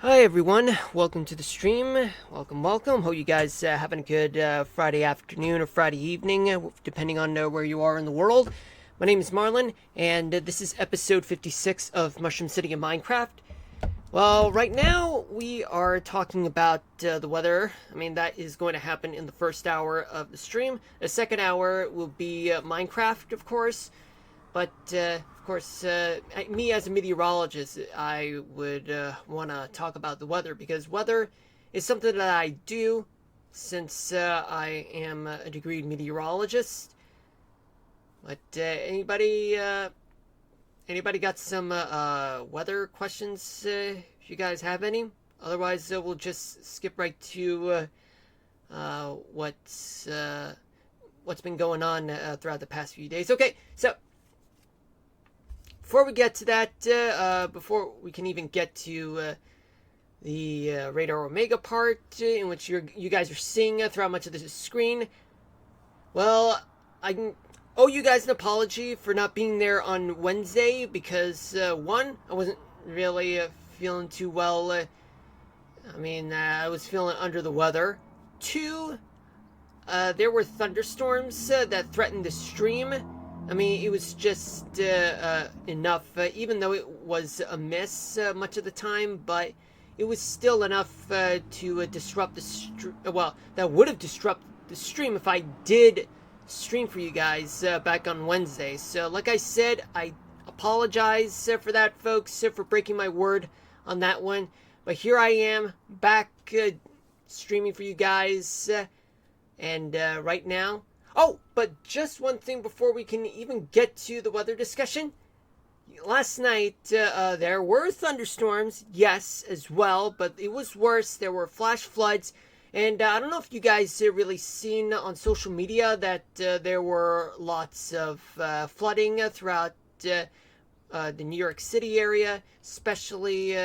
Hi everyone, welcome to the stream. Welcome. Hope you guys having a good Friday afternoon or Friday evening, depending on where you are in the world. My name is Marlon, and this is episode 56 of Mushroom City in Minecraft. Well, right now we are talking about the weather. I mean, that is going to happen in the first hour of the stream. The second hour will be Minecraft, of course. But of course, me as a meteorologist, I would want to talk about the weather because weather is something that I do since I am a degreed meteorologist. But anybody got some weather questions? If you guys have any, otherwise we'll just skip right to what's been going on throughout the past few days. Okay, so before we get to that, before we can even get to the Radar Omega part, in which you guys are seeing throughout much of the screen, well, I owe you guys an apology for not being there on Wednesday because, one, I wasn't really feeling too well. I was feeling under the weather. Two, there were thunderstorms that threatened the stream. I mean, it was just enough, even though it was a miss much of the time, but it was still enough to disrupt the well, that would have disrupted the stream if I did stream for you guys back on Wednesday. So, like I said, I apologize for that, folks, for breaking my word on that one. But here I am, back streaming for you guys. And right now, oh, but just one thing before we can even get to the weather discussion. Last night, there were thunderstorms, yes, as well, but it was worse. There were flash floods. And I don't know if you guys really seen on social media that there were lots of flooding throughout the New York City area, especially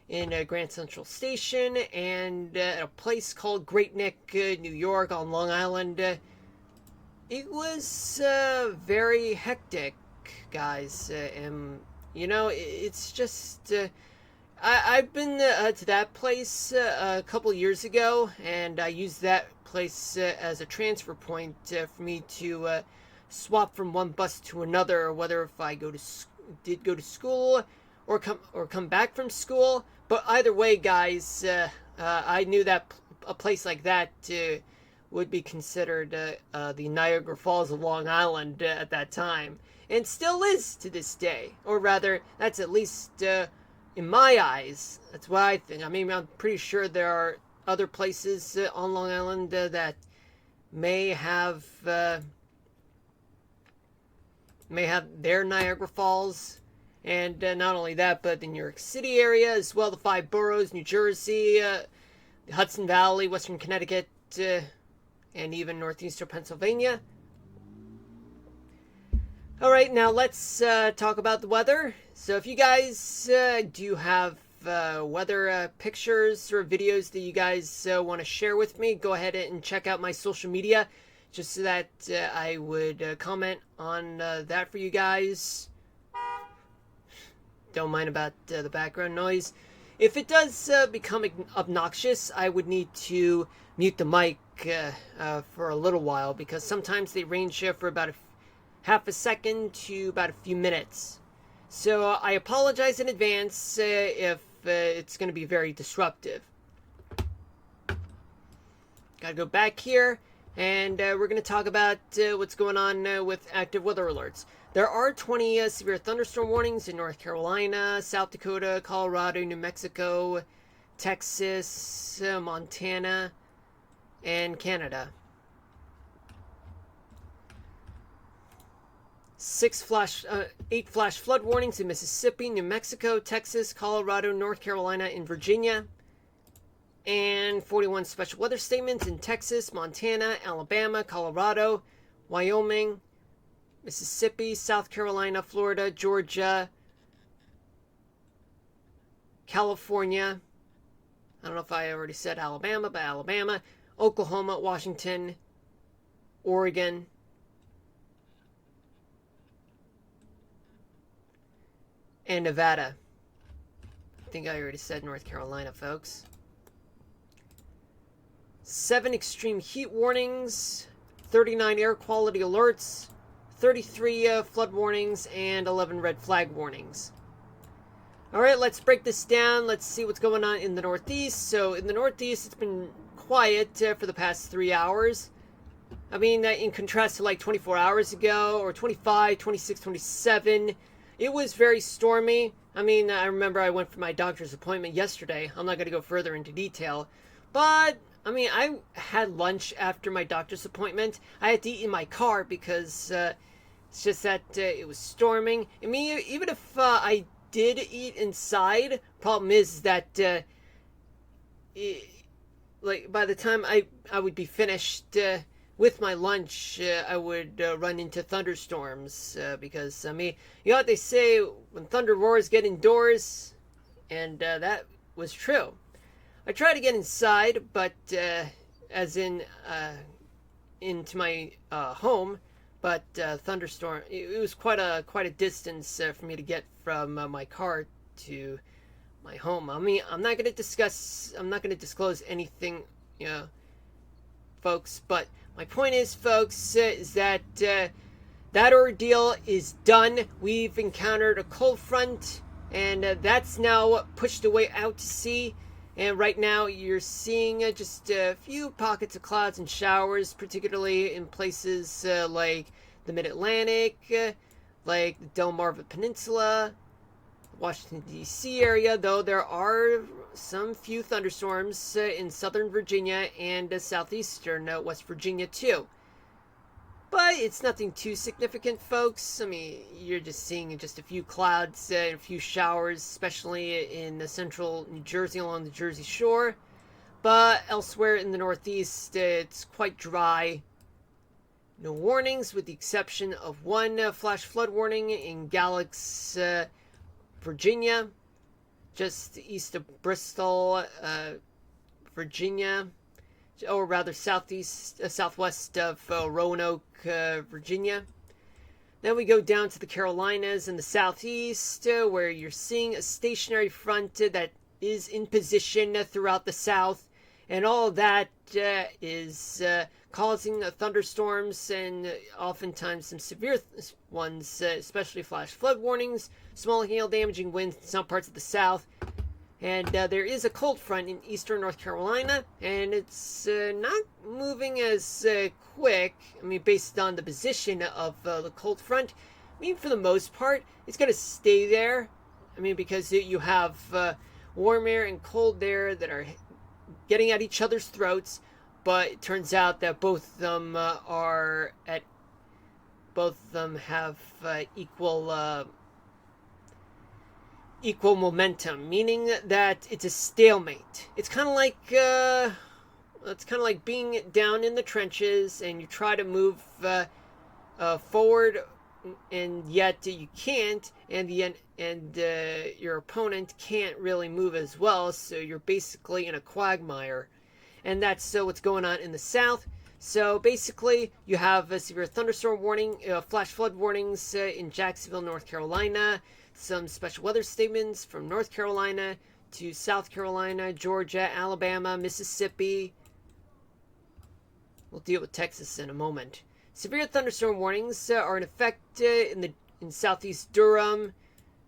in Grand Central Station and a place called Great Neck, New York on Long Island. It was very hectic, guys. And, it's just. I've been to that place a couple years ago, and I used that place as a transfer point for me to swap from one bus to another, whether if I did go to school or come back from school. But either way, guys, I knew that a place like that would be considered the Niagara Falls of Long Island at that time, and still is to this day. Or rather, that's at least in my eyes. That's what I think. I mean, I'm pretty sure there are other places on Long Island that may have their Niagara Falls. And not only that, but the New York City area as well, the five boroughs, New Jersey, the Hudson Valley, Western Connecticut, and even northeastern Pennsylvania. All right, now let's talk about the weather. So if you guys do have weather pictures or videos that you guys want to share with me, go ahead and check out my social media just so that I would comment on that for you guys. Don't mind about the background noise. If it does become obnoxious, I would need to mute the mic for a little while because sometimes they range for about half a second to about a few minutes. So I apologize in advance if it's going to be very disruptive. Gotta go back here, and we're going to talk about what's going on with active weather alerts. There are 20 severe thunderstorm warnings in North Carolina, South Dakota, Colorado, New Mexico, Texas, Montana, and Canada. 8 flash flood warnings in Mississippi, New Mexico, Texas, Colorado, North Carolina, and Virginia. And 41 special weather statements in Texas, Montana, Alabama, Colorado, Wyoming, Mississippi, South Carolina, Florida, Georgia, California. I don't know if I already said Alabama, but Alabama, Oklahoma, Washington, Oregon, and Nevada. think I already said North Carolina, folks. 7 extreme heat warnings, 39 air quality alerts, 33 flood warnings, and 11 red flag warnings. Alright, let's break this down. Let's see what's going on in the Northeast. So, in the Northeast, it's been quiet for the past 3 hours. I mean, in contrast to like 24 hours ago, or 25, 26, 27, it was very stormy. I mean, I remember I went for my doctor's appointment yesterday. I'm not going to go further into detail. But, I mean, I had lunch after my doctor's appointment. I had to eat in my car because it's just that it was storming. I mean, even if I did eat inside, problem is that like by the time I would be finished with my lunch, I would run into thunderstorms because, I mean, you know what they say, when thunder roars, get indoors, and that was true. I tried to get inside, but as in into my home, but thunderstorm. It was quite a distance for me to get from my car to my home. I mean, I'm not going to disclose anything, you know, folks. But my point is, folks, is that that ordeal is done. We've encountered a cold front, and that's now pushed away out to sea. And right now, you're seeing just a few pockets of clouds and showers, particularly in places like the Mid-Atlantic, like the Delmarva Peninsula, Washington, D.C. area, though there are some few thunderstorms in southern Virginia and southeastern West Virginia, too. But it's nothing too significant, folks. I mean, you're just seeing just a few clouds and a few showers, especially in the central New Jersey along the Jersey Shore. But elsewhere in the Northeast, it's quite dry. No warnings, with the exception of one flash flood warning in Galax, Virginia, just east of Bristol, Virginia. Or rather southwest of Roanoke, Virginia. Then we go down to the Carolinas and the southeast, where you're seeing a stationary front that is in position throughout the south, and all of that is causing thunderstorms and oftentimes some severe ones, especially flash flood warnings, small hail damaging winds in some parts of the south. And there is a cold front in eastern North Carolina, and it's not moving as quick. I mean, based on the position of the cold front, I mean, for the most part, it's going to stay there. I mean, because you have warm air and cold air that are getting at each other's throats, but it turns out that both of them have equal momentum, meaning that it's a stalemate. It's kind of like being down in the trenches and you try to move forward, and yet you can't, and your opponent can't really move as well. So you're basically in a quagmire, and that's what's going on in the south. So basically, you have a severe thunderstorm warning, flash flood warnings in Jacksonville, North Carolina. Some special weather statements from North Carolina to South Carolina, Georgia, Alabama, Mississippi. We'll deal with Texas in a moment. Severe thunderstorm warnings are in effect in southeast Durham,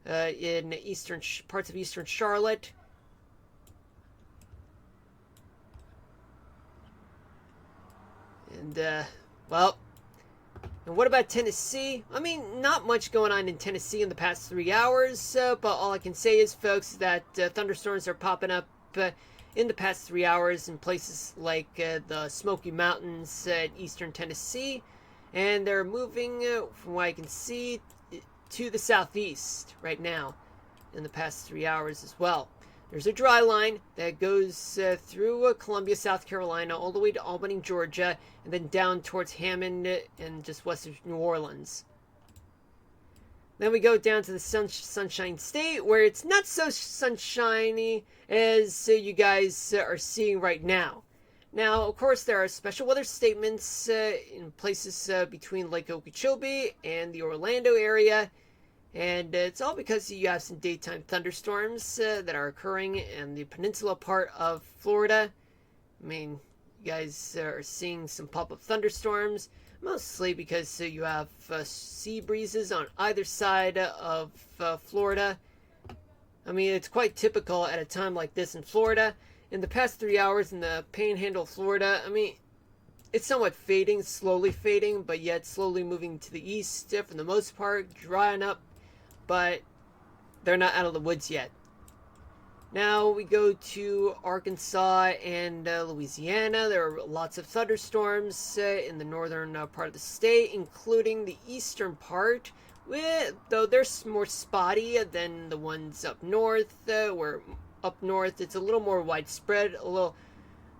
in eastern parts of eastern Charlotte. And well, and what about Tennessee? I mean, not much going on in Tennessee in the past 3 hours, but all I can say is, folks, that thunderstorms are popping up in the past 3 hours in places like the Smoky Mountains at eastern Tennessee, and they're moving, from what I can see, to the southeast right now in the past 3 hours as well. There's a dry line that goes through Columbia, South Carolina, all the way to Albany, Georgia, and then down towards Hammond and just west of New Orleans. Then we go down to the Sunshine State, where it's not so sunshiny as you guys are seeing right now. Now, of course, there are special weather statements in places between Lake Okeechobee and the Orlando area. And it's all because you have some daytime thunderstorms that are occurring in the peninsula part of Florida. I mean, you guys are seeing some pop-up thunderstorms, mostly because you have sea breezes on either side of Florida. I mean, it's quite typical at a time like this in Florida. In the past 3 hours in the Panhandle of Florida, I mean, it's somewhat fading, slowly fading, but yet slowly moving to the east for the most part, drying up, but they're not out of the woods yet. Now we go to Arkansas and Louisiana. There are lots of thunderstorms in the northern part of the state, including the eastern part, though they're more spotty than the ones up north, where up north it's a little more widespread, a little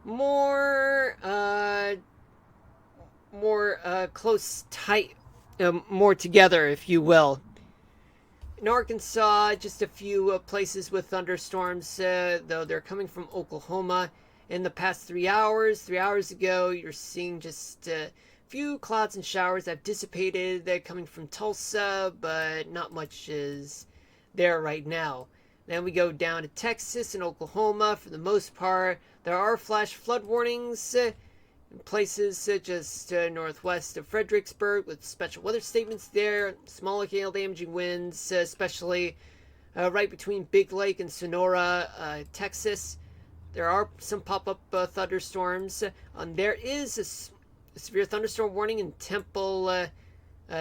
more close, tight, more together, if you will. In Arkansas, just a few places with thunderstorms, though they're coming from Oklahoma. In the past 3 hours, 3 hours ago, you're seeing just a few clouds and showers that have dissipated. They're coming from Tulsa, but not much is there right now. Then we go down to Texas and Oklahoma. For the most part, there are flash flood warnings in places just northwest of Fredericksburg, with special weather statements there. Small hail damaging winds, especially right between Big Lake and Sonora, Texas. There are some pop-up thunderstorms. There is a severe thunderstorm warning in Temple,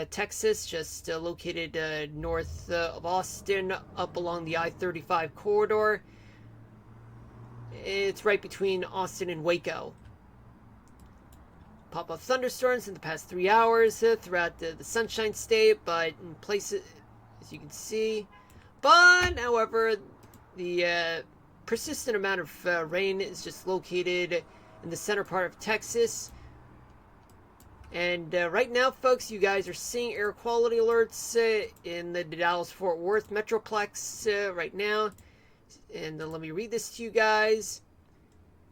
Texas, just located north of Austin, up along the I-35 corridor. It's right between Austin and Waco. Pop-up thunderstorms in the past 3 hours throughout the Sunshine State, but in places, as you can see. But, however, the persistent amount of rain is just located in the center part of Texas. And right now, folks, you guys are seeing air quality alerts in the Dallas-Fort Worth Metroplex right now. And let me read this to you guys.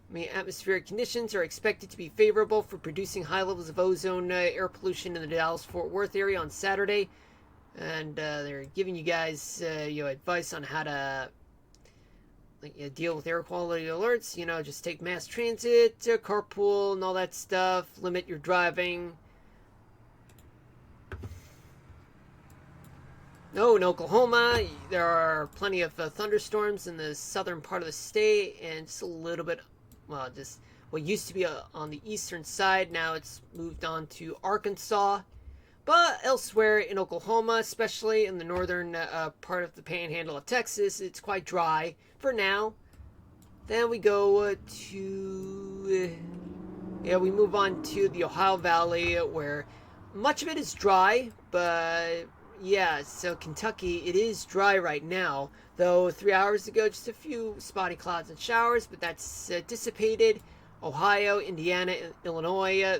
I mean, atmospheric conditions are expected to be favorable for producing high levels of ozone air pollution in the Dallas-Fort Worth area on Saturday. And they're giving you guys advice on how to deal with air quality alerts. Just take mass transit, carpool, and all that stuff. Limit your driving. No, in Oklahoma, there are plenty of thunderstorms in the southern part of the state, and just a little bit, just what used to be on the eastern side. Now it's moved on to Arkansas. But elsewhere in Oklahoma, especially in the northern part of the Panhandle of Texas, it's quite dry for now. Then we go to, we move on to the Ohio Valley, where much of it is dry, but yeah, so Kentucky, it is dry right now, though 3 hours ago, just a few spotty clouds and showers, but that's dissipated. Ohio, Indiana, Illinois,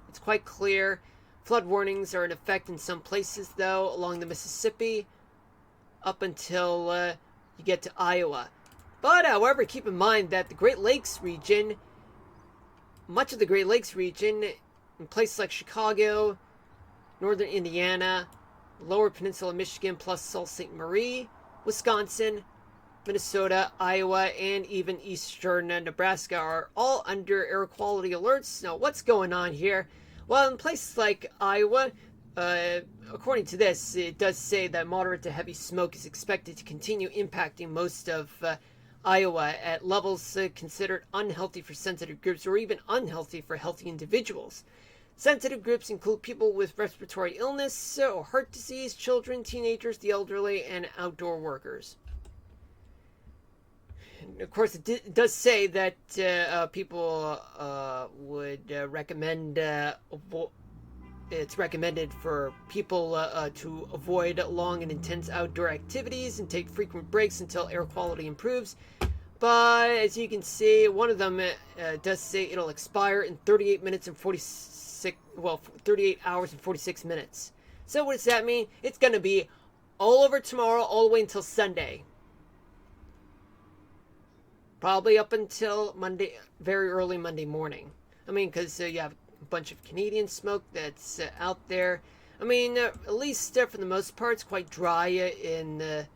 it's quite clear. Flood warnings are in effect in some places, though, along the Mississippi, up until you get to Iowa. But, however, keep in mind that the Great Lakes region, much of the Great Lakes region, in places like Chicago, northern Indiana, lower peninsula Michigan, plus Sault Ste. Marie, Wisconsin, Minnesota, Iowa, and even eastern Nebraska are all under air quality alerts. Now, what's going on here? Well, in places like Iowa, according to this, it does say that moderate to heavy smoke is expected to continue impacting most of Iowa at levels considered unhealthy for sensitive groups, or even unhealthy for healthy individuals. Sensitive groups include people with respiratory illness or heart disease, children, teenagers, the elderly, and outdoor workers. And of course, it does say that people would recommend, it's recommended for people to avoid long and intense outdoor activities and take frequent breaks until air quality improves. But as you can see, one of them does say it'll expire in 38 hours and 46 minutes. So what does that mean? It's going to be all over tomorrow, all the way until Sunday. Probably up until Monday, very early Monday morning. I mean, because you have a bunch of Canadian smoke that's out there. I mean, at least for the most part, it's quite dry in the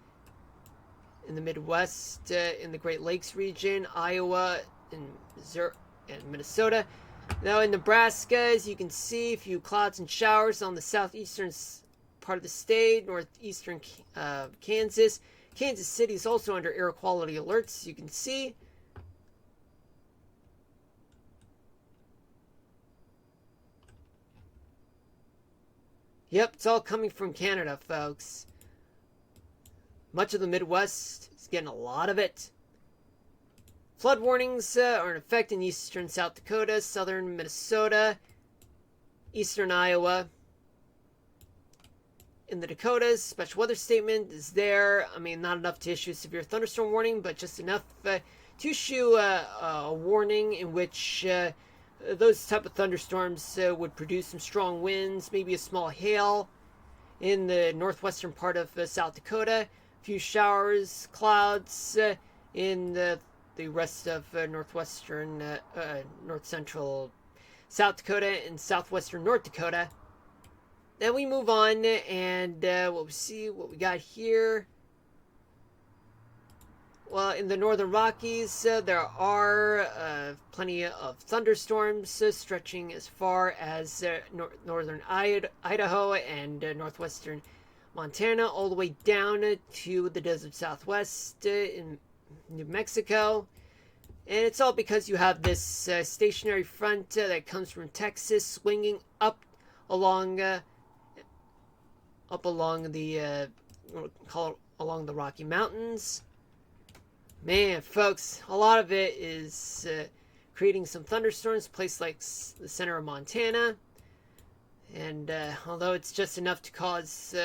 Midwest, in the Great Lakes region, Iowa, and Missouri, and Minnesota. Now in Nebraska, as you can see, a few clouds and showers on the southeastern part of the state, northeastern Kansas. Kansas City is also under air quality alerts, as you can see. Yep, it's all coming from Canada, folks. Much of the Midwest is getting a lot of it. Flood warnings are in effect in eastern South Dakota, southern Minnesota, eastern Iowa. In the Dakotas, special weather statement is there. I mean, not enough to issue a severe thunderstorm warning, but just enough to issue a warning in which those type of thunderstorms would produce some strong winds, maybe a small hail in the northwestern part of South Dakota. A few showers, clouds in the rest of northwestern, north central South Dakota and southwestern North Dakota. Then we move on, and we'll see what we got here. Well, in the northern Rockies, there are plenty of thunderstorms stretching as far as northern Idaho and northwestern Montana, all the way down to the desert southwest in New Mexico. And it's all because you have this stationary front that comes from Texas swinging up along the along the Rocky Mountains. Man, folks, a lot of it is creating some thunderstorms, places like the center of Montana. And although it's just enough to cause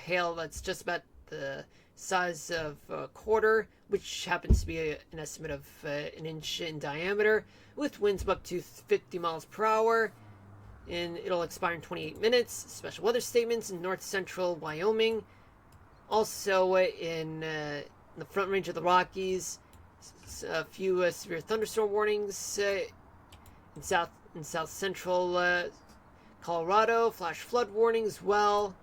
hail that's just about the size of a quarter, which happens to be an estimate of an inch in diameter, with winds of up to 50 miles per hour. And it'll expire in 28 minutes. Special weather statements in north central Wyoming. Also in the front range of the Rockies, a few severe thunderstorm warnings in south central Colorado. Flash flood warning as well.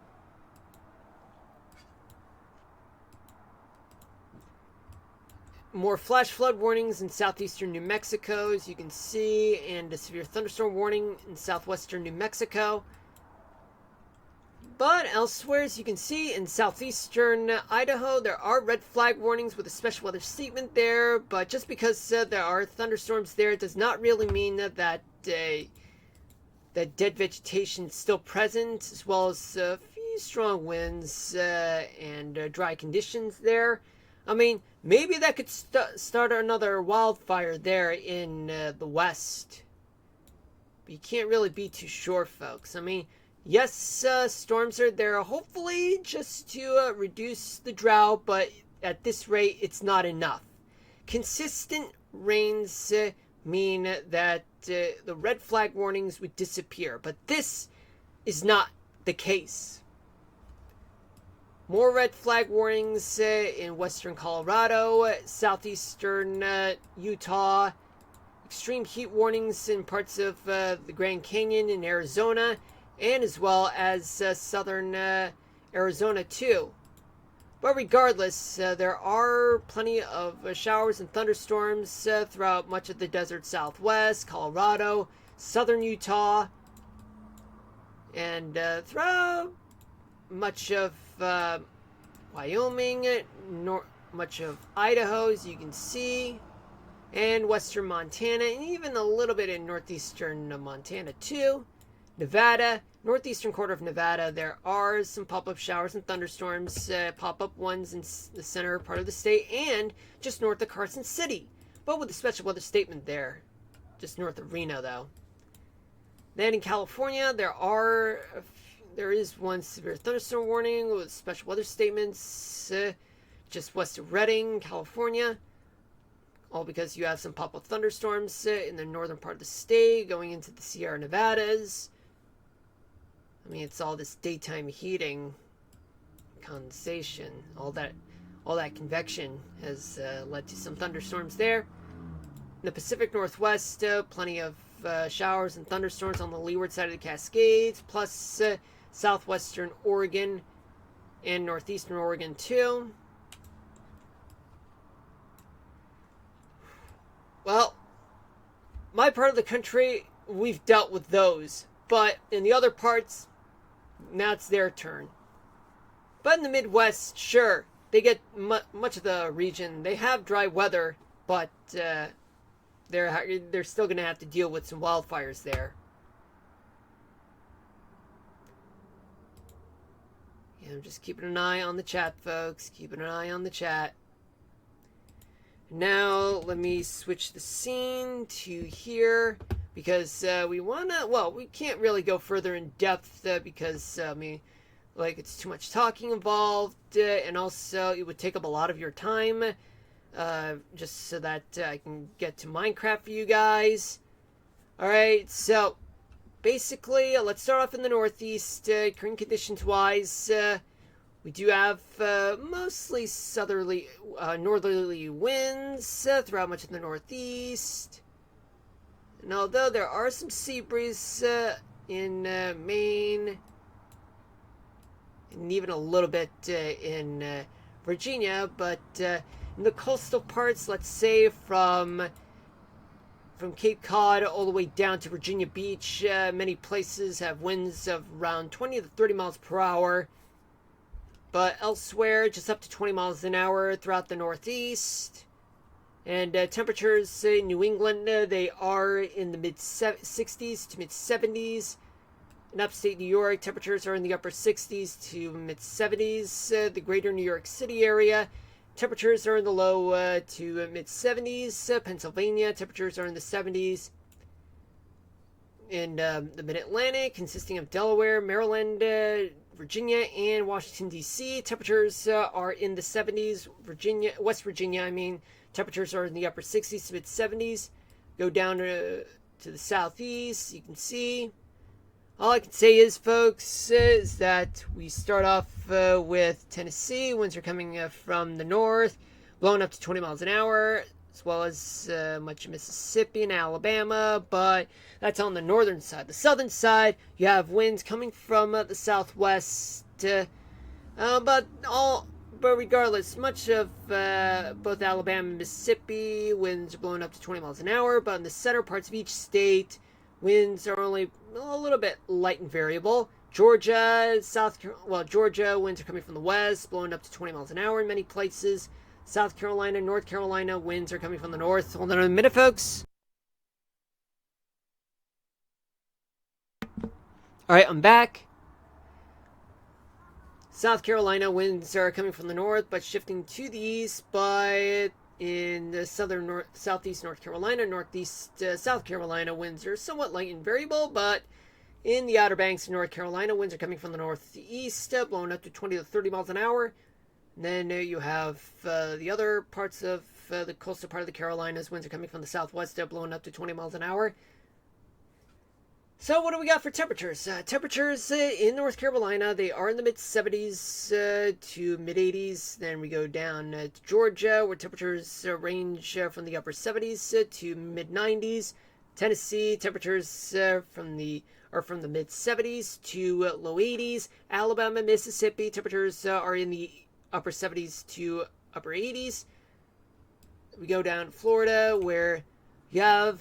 More flash flood warnings in southeastern New Mexico, as you can see, and a severe thunderstorm warning in southwestern New Mexico. But elsewhere, as you can see, in southeastern Idaho, there are red flag warnings with a special weather statement there. But just because there are thunderstorms there does not really mean that dead vegetation is still present, as well as a few strong winds and dry conditions there. I mean, maybe that could start another wildfire there in the west. But you can't really be too sure, folks. I mean, yes, storms are there, hopefully just to reduce the drought, but at this rate, it's not enough. Consistent rains mean that the red flag warnings would disappear, but this is not the case. More red flag warnings in western Colorado, southeastern Utah, extreme heat warnings in parts of the Grand Canyon in Arizona, and as well as southern Arizona too. But regardless, there are plenty of showers and thunderstorms throughout much of the desert southwest, Colorado, southern Utah, and throughout much of Wyoming, much of Idaho, as you can see, and western Montana, and even a little bit in northeastern Montana too. Nevada, northeastern quarter of Nevada, there are some pop-up showers and thunderstorms, pop-up ones in the center part of the state, and just north of Carson City, but with a special weather statement there, just north of Reno though. Then in California, there is one severe thunderstorm warning with special weather statements just west of Redding, California. All because you have some pop-up thunderstorms in the northern part of the state going into the Sierra Nevadas. I mean, it's all this daytime heating, condensation, all that convection has led to some thunderstorms there. In the Pacific Northwest, plenty of showers and thunderstorms on the leeward side of the Cascades, plus southwestern Oregon and northeastern Oregon too. Well, my part of the country, we've dealt with those. But in the other parts, now it's their turn. But in the Midwest, sure, they get much of the region. They have dry weather, but they're still going to have to deal with some wildfires there. Yeah, I'm just keeping an eye on the chat, folks. Keeping an eye on the chat. Now, let me switch the scene to here, because we want to, well, we can't really go further in depth, because, like, it's too much talking involved, and also it would take up a lot of your time, just so that I can get to Minecraft for you guys. Alright, so, basically, let's start off in the Northeast, current conditions-wise. We do have mostly southerly, northerly winds throughout much of the Northeast. And although there are some sea breeze in Maine, and even a little bit in Virginia, but in the coastal parts, let's say from Cape Cod all the way down to Virginia Beach, many places have winds of around 20 to 30 miles per hour. But elsewhere, just up to 20 miles an hour throughout the Northeast. And temperatures in New England, they are in the mid-60s to mid-70s. In upstate New York, temperatures are in the upper 60s to mid-70s. The greater New York City area, temperatures are in the low to mid-70s. Pennsylvania, temperatures are in the 70s. In the Mid-Atlantic, consisting of Delaware, Maryland, Virginia, and Washington, D.C., temperatures are in the 70s. West Virginia, temperatures are in the upper 60s to mid-70s. Go down to the southeast, you can see. All I can say is, folks, is that we start off with Tennessee. Winds are coming from the north, blowing up to 20 miles an hour, as well as much of Mississippi and Alabama, but that's on the northern side. The southern side, you have winds coming from the southwest, but regardless, much of both Alabama and Mississippi, winds are blowing up to 20 miles an hour, but in the center parts of each state, winds are only a little bit light and variable. Georgia, Georgia, winds are coming from the west, blowing up to 20 miles an hour in many places. South Carolina, North Carolina, winds are coming from the north. Hold on a minute, folks. Alright, I'm back. South Carolina, winds are coming from the north, but shifting to the east. But in the southeast North Carolina, northeast South Carolina, winds are somewhat light and variable, but in the Outer Banks of North Carolina, winds are coming from the northeast, blowing up to 20 to 30 miles an hour. And then you have the other parts of the coastal part of the Carolinas. Winds are coming from the southwest, blowing up to 20 miles an hour. So what do we got for temperatures? Temperatures in North Carolina, they are in the mid-70s to mid-80s. Then we go down to Georgia, where temperatures range from the upper 70s to mid-90s. Tennessee, temperatures from the mid-70s to low 80s. Alabama, Mississippi, temperatures are in the upper 70s to upper 80s. We go down to Florida, where you have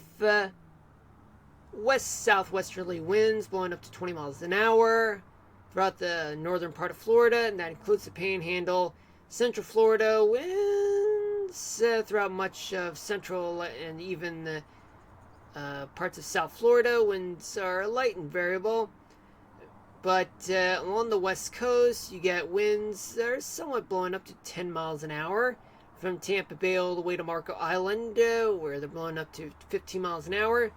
west-southwesterly winds blowing up to 20 miles an hour throughout the northern part of Florida, and that includes the Panhandle. Central Florida winds throughout much of central and even the parts of South Florida. Winds are light and variable. But along the west coast, you get winds that are somewhat blowing up to 10 miles an hour. From Tampa Bay all the way to Marco Island, where they're blowing up to 15 miles an hour.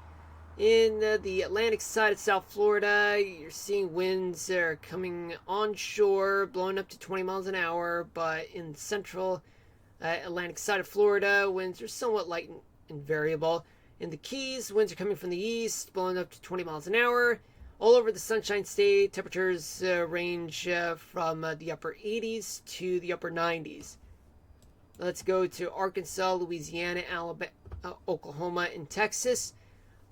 In the Atlantic side of South Florida, you're seeing winds that are coming onshore, blowing up to 20 miles an hour. But in the central Atlantic side of Florida, winds are somewhat light and variable. In the Keys, winds are coming from the east, blowing up to 20 miles an hour. All over the Sunshine State, temperatures range from the upper 80s to the upper 90s. Let's go to Arkansas, Louisiana, Alabama, Oklahoma, and Texas.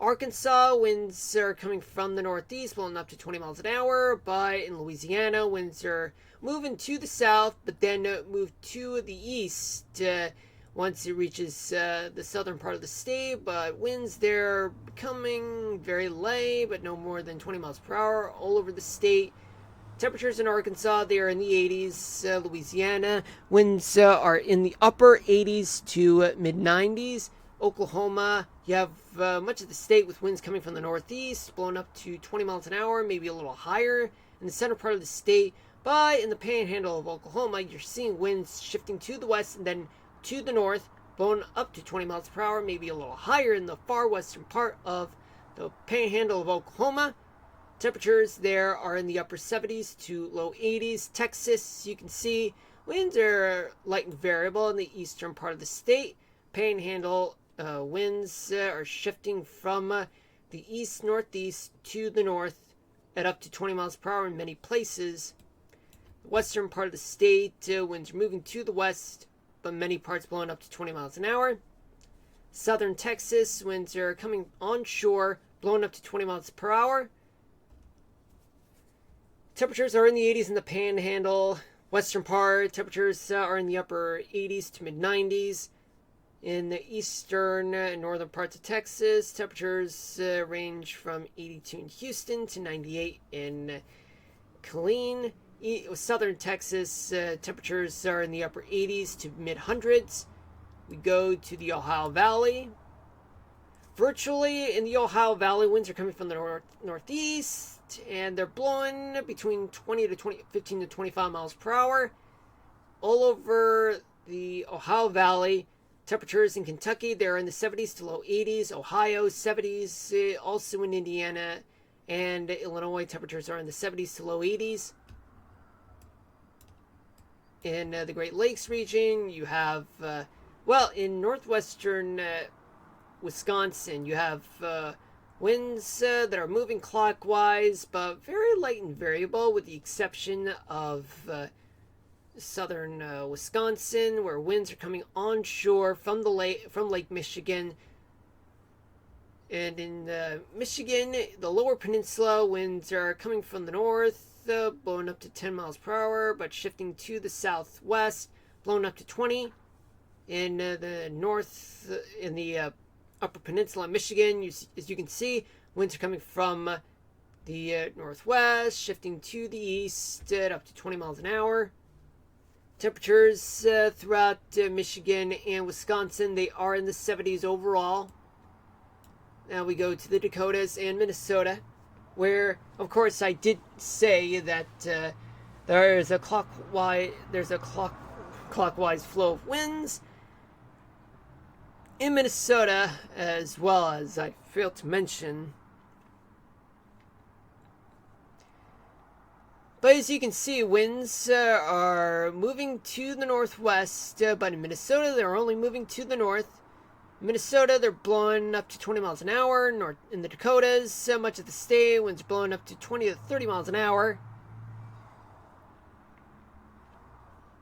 Arkansas, winds are coming from the northeast, blowing up to 20 miles an hour. But in Louisiana, winds are moving to the south, but then move to the east once it reaches the southern part of the state. But winds there becoming very light, but no more than 20 miles per hour all over the state. Temperatures in Arkansas, they are in the 80s. Louisiana, winds are in the upper 80s to mid 90s. Oklahoma, you have much of the state with winds coming from the northeast, blowing up to 20 miles an hour, maybe a little higher in the center part of the state. But in the panhandle of Oklahoma, you're seeing winds shifting to the west and then to the north, blowing up to 20 miles per hour, maybe a little higher in the far western part of the panhandle of Oklahoma. Temperatures there are in the upper 70s to low 80s. Texas, you can see winds are light and variable in the eastern part of the state. Panhandle winds are shifting from the east-northeast to the north at up to 20 miles per hour in many places. The western part of the state, winds are moving to the west, but many parts blowing up to 20 miles an hour. Southern Texas, winds are coming onshore, blowing up to 20 miles per hour. Temperatures are in the 80s in the panhandle. Western part, temperatures are in the upper 80s to mid 90s. In the eastern and northern parts of Texas, temperatures range from 82 in Houston to 98 in Killeen. Southern Texas, temperatures are in the upper 80s to mid hundreds. We go to the Ohio Valley. Virtually in the Ohio Valley, winds are coming from the northeast, and they're blowing between 15 to 25 miles per hour. All over the Ohio Valley, temperatures in Kentucky, they're in the 70s to low 80s. Ohio, 70s. Also in Indiana and Illinois, temperatures are in the 70s to low 80s. In the Great Lakes region, you have, in northwestern Wisconsin, you have winds that are moving clockwise, but very light and variable, with the exception of southern Wisconsin, where winds are coming onshore from Lake Michigan. And in Michigan, the lower peninsula, winds are coming from the north, blowing up to 10 miles per hour, but shifting to the southwest, blowing up to 20. In the north, in the upper peninsula of Michigan, as you can see, winds are coming from the northwest, shifting to the east at up to 20 miles an hour. Temperatures throughout Michigan and Wisconsin, they are in the 70s overall. Now we go to the Dakotas and Minnesota, where, of course, I did say that there's a clockwise flow of winds in Minnesota, as well as I failed to mention. But as you can see, winds are moving to the northwest, but in Minnesota, they're only moving to the north. Minnesota, they're blowing up to 20 miles an hour. North in the Dakotas, much of the state, winds are blowing up to 20 to 30 miles an hour.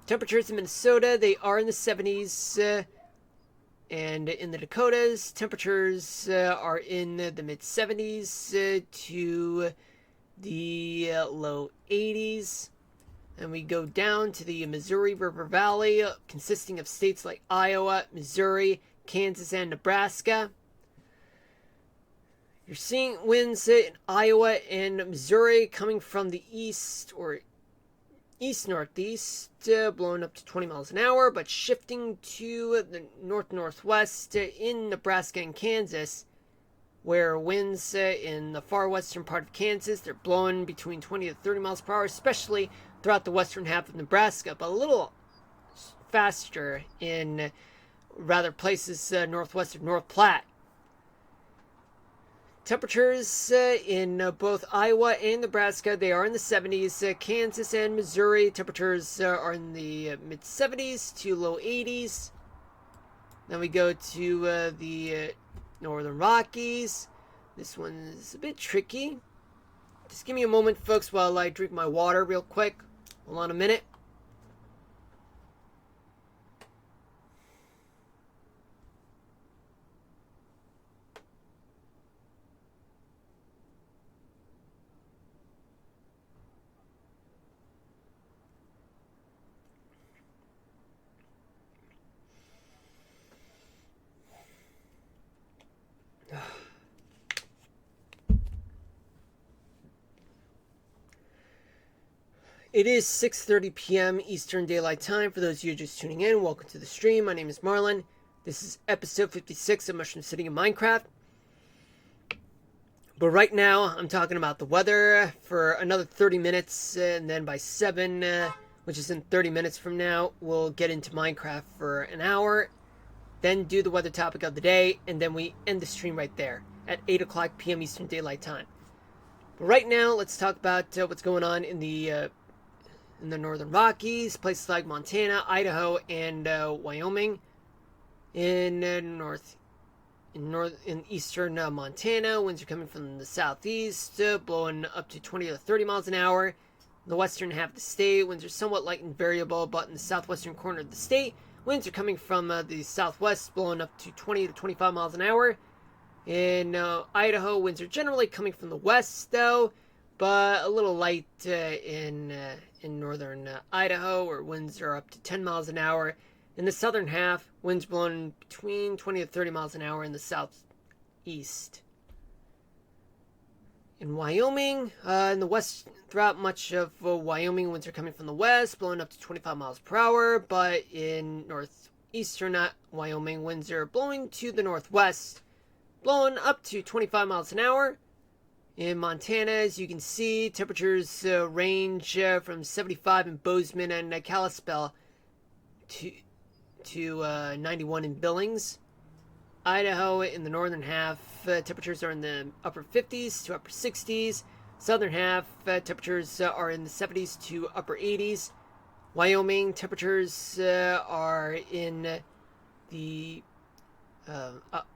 Temperatures in Minnesota, they are in the 70s. And in the Dakotas, temperatures are in the mid 70s to the low 80s. And we go down to the Missouri River Valley, consisting of states like Iowa, Missouri, Kansas, and Nebraska. You're seeing winds in Iowa and Missouri coming from the east or east-northeast, blowing up to 20 miles an hour, but shifting to the north-northwest in Nebraska and Kansas, where winds in the far western part of Kansas, they're blowing between 20 to 30 miles per hour, especially throughout the western half of Nebraska, but a little faster in rather places northwest of North Platte. Temperatures in both Iowa and Nebraska, they are in the 70s. Kansas and Missouri, temperatures are in the mid 70s to low 80s. Then we go to the Northern Rockies. This one's a bit tricky. Just give me a moment, folks, while I drink my water real quick. Hold on a minute. It is 6:30 p.m. Eastern Daylight Time. For those of you just tuning in, welcome to the stream. My name is Marlon. This is episode 56 of Mushroom City in Minecraft. But right now, I'm talking about the weather for another 30 minutes, and then by 7, which is in 30 minutes from now, we'll get into Minecraft for an hour, then do the weather topic of the day, and then we end the stream right there at 8 o'clock p.m. Eastern Daylight Time. But right now, let's talk about what's going on in the Northern Rockies, places like Montana, Idaho, and Wyoming. In eastern Montana, winds are coming from the southeast, blowing up to 20 to 30 miles an hour. In the western half of the state, winds are somewhat light and variable, but in the southwestern corner of the state, winds are coming from the southwest, blowing up to 20 to 25 miles an hour. In Idaho, winds are generally coming from the west, though, but a little light in northern Idaho, where winds are up to 10 miles an hour. In the southern half, winds blowing between 20 to 30 miles an hour in the southeast. In Wyoming, in the west, throughout much of Wyoming, winds are coming from the west, blowing up to 25 miles per hour, but in northeastern Wyoming, winds are blowing to the northwest, blowing up to 25 miles an hour. In Montana, as you can see, temperatures range from 75 in Bozeman and Kalispell to 91 in Billings. Idaho, in the northern half, temperatures are in the upper 50s to upper 60s. Southern half, temperatures are in the 70s to upper 80s. Wyoming, temperatures are in the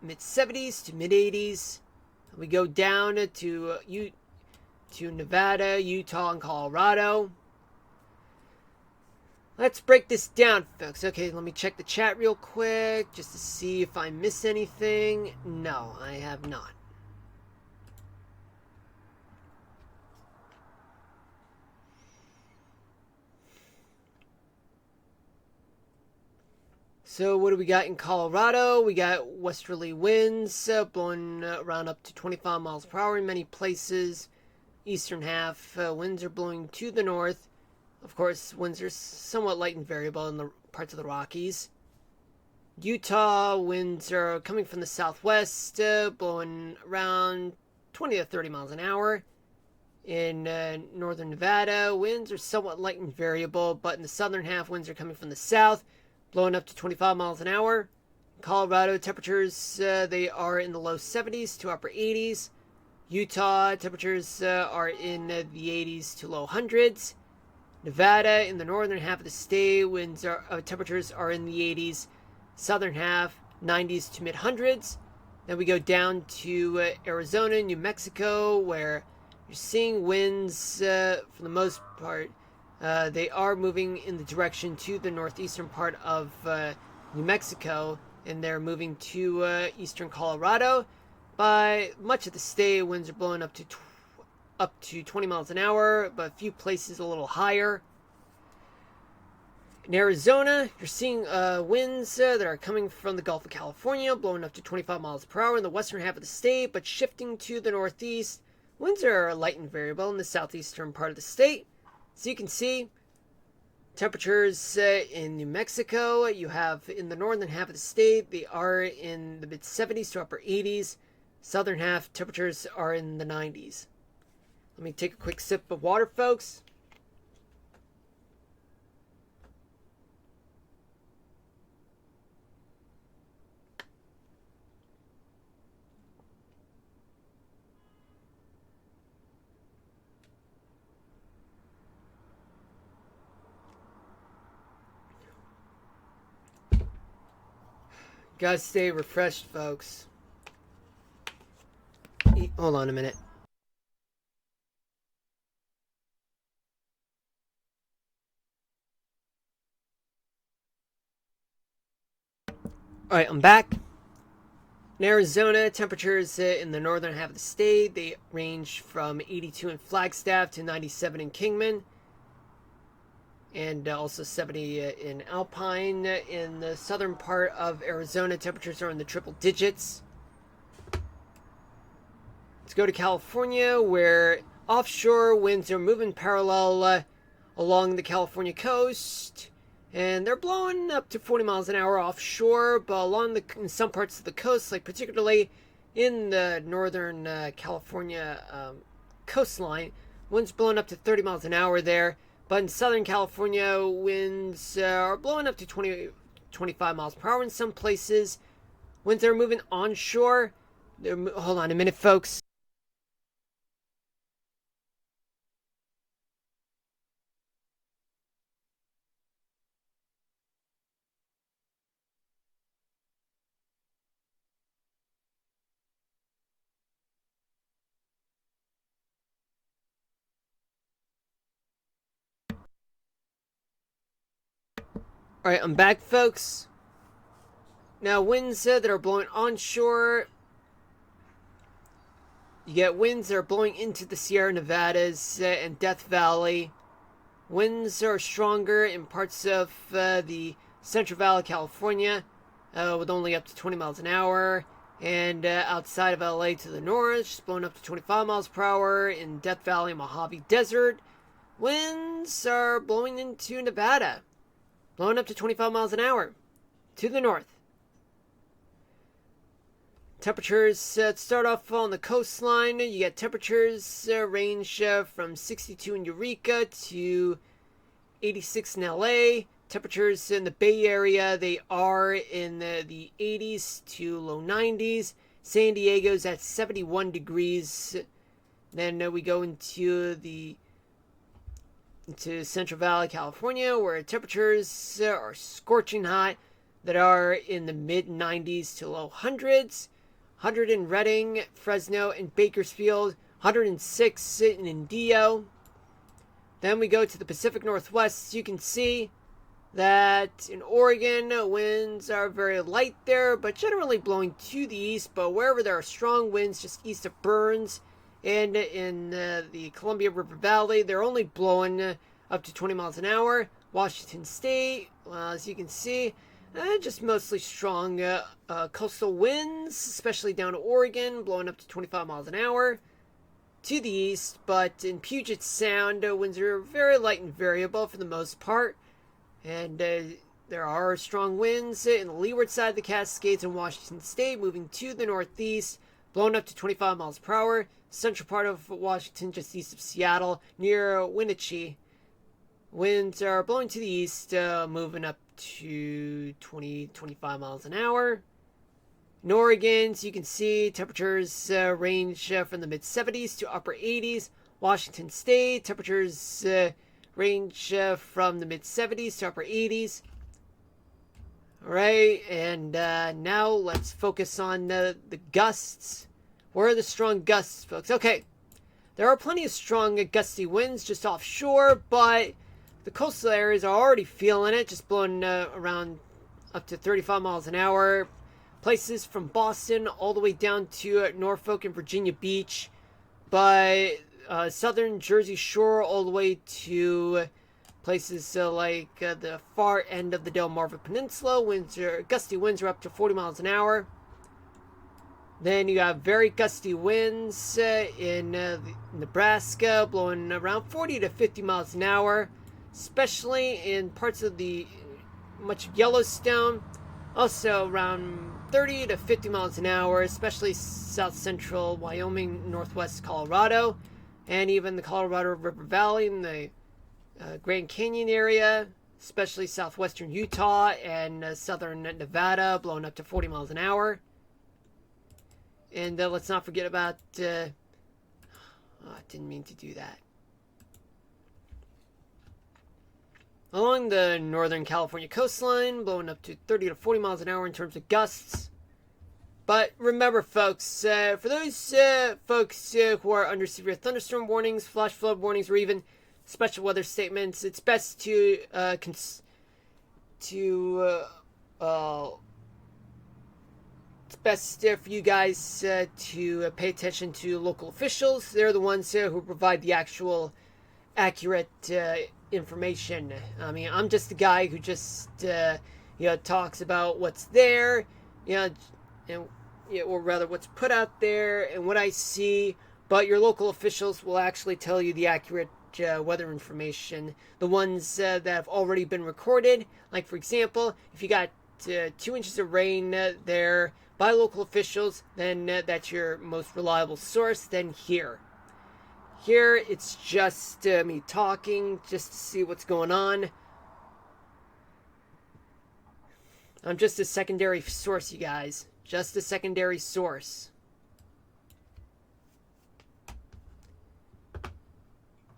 mid 70s to mid 80s. We go down to Nevada, Utah, and Colorado. Let's break this down, folks. Okay, let me check the chat real quick just to see if I miss anything. No, I have not. So what do we got in Colorado? We got westerly winds blowing around up to 25 miles per hour in many places. Eastern half, winds are blowing to the north. Of course, winds are somewhat light and variable in the parts of the Rockies. Utah, winds are coming from the southwest, blowing around 20 to 30 miles an hour. In northern Nevada, winds are somewhat light and variable, but in the southern half, winds are coming from the south, blowing up to 25 miles an hour. Colorado, temperatures, they are in the low 70s to upper 80s. Utah, temperatures are in the 80s to low hundreds. Nevada, in the northern half of the state, temperatures are in the 80s. Southern half, 90s to mid hundreds. Then we go down to Arizona, New Mexico, where you're seeing winds for the most part. They are moving in the direction to the northeastern part of New Mexico, and they're moving to eastern Colorado. By much of the state, winds are blowing up to 20 miles an hour, but a few places a little higher. In Arizona, you're seeing winds that are coming from the Gulf of California, blowing up to 25 miles per hour in the western half of the state, but shifting to the northeast. Winds are light and variable in the southeastern part of the state. So you can see temperatures in New Mexico, you have in the northern half of the state, they are in the mid 70s to upper 80s. Southern half, temperatures are in the 90s. Let me take a quick sip of water, folks. Gotta stay refreshed, folks. Hold on a minute. Alright, I'm back. In Arizona, temperatures in the northern half of the state, they range from 82 in Flagstaff to 97 in Kingman. And also 70 in Alpine. In the southern part of Arizona, temperatures are in the triple digits. Let's go to California, where offshore winds are moving parallel along the California coast, and they're blowing up to 40 miles an hour offshore, but in some parts of the coast, like particularly in the northern California coastline, winds blowing up to 30 miles an hour there. But in Southern California, winds are blowing up to 25 miles per hour in some places. Winds are moving onshore. Hold on a minute, folks. Alright, I'm back, folks. Now, winds that are blowing onshore. You get winds that are blowing into the Sierra Nevadas and Death Valley. Winds are stronger in parts of the Central Valley of California, with only up to 20 miles an hour. And outside of LA to the north, just blowing up to 25 miles per hour. In Death Valley and Mojave Desert, winds are blowing into Nevada, blowing up to 25 miles an hour to the north. Temperatures start off on the coastline. You get temperatures range from 62 in Eureka to 86 in LA. Temperatures in the Bay Area, they are in the 80s to low 90s. San Diego's at 71 degrees. Then we go into Central Valley, California, where temperatures are scorching hot that are in the mid 90s to low hundreds. 100 in Redding, Fresno, and Bakersfield. 106 in Indio. Then we go to the Pacific Northwest. You can see that in Oregon, winds are very light there, but generally blowing to the east. But wherever there are strong winds, just east of Burns, and in the Columbia River Valley, they're only blowing up to 20 miles an hour. Washington State, as you can see, just mostly strong coastal winds, especially down to Oregon, blowing up to 25 miles an hour to the east. But in Puget Sound, winds are very light and variable for the most part. And there are strong winds in the leeward side of the Cascades in Washington State, moving to the northeast, blowing up to 25 miles per hour. Central part of Washington, just east of Seattle, near Wenatchee. Winds are blowing to the east, moving up to 25 miles an hour. In Oregon, so you can see temperatures range from the mid 70s to upper 80s. Washington State, temperatures range from the mid 70s to upper 80s. Alright, and now let's focus on the gusts. Where are the strong gusts, folks? Okay, there are plenty of strong gusty winds just offshore, but the coastal areas are already feeling it, just blowing around up to 35 miles an hour. Places from Boston all the way down to Norfolk and Virginia Beach. But southern Jersey Shore all the way to places like the far end of the Delmarva Peninsula. Gusty winds are up to 40 miles an hour. Then you have very gusty winds in Nebraska, blowing around 40 to 50 miles an hour, especially in parts of much of Yellowstone. Also around 30 to 50 miles an hour, especially south central Wyoming, northwest Colorado, and even the Colorado River Valley in the Grand Canyon area, especially southwestern Utah and southern Nevada, blowing up to 40 miles an hour. And let's not forget about... I didn't mean to do that. Along the northern California coastline, blowing up to 30 to 40 miles an hour in terms of gusts. But remember, folks, for those folks who are under severe thunderstorm warnings, flash flood warnings, or even special weather statements, it's best to it's best for you guys to pay attention to local officials. They're the ones who provide the actual accurate information. I mean, I'm just a guy who just talks about what's there, or rather what's put out there and what I see. But your local officials will actually tell you the accurate weather information. The ones that have already been recorded, like for example, if you got 2 inches of rain there by local officials, then that's your most reliable source. Then here it's just me talking just to see what's going on. I'm just a secondary source, you guys. Just a secondary source.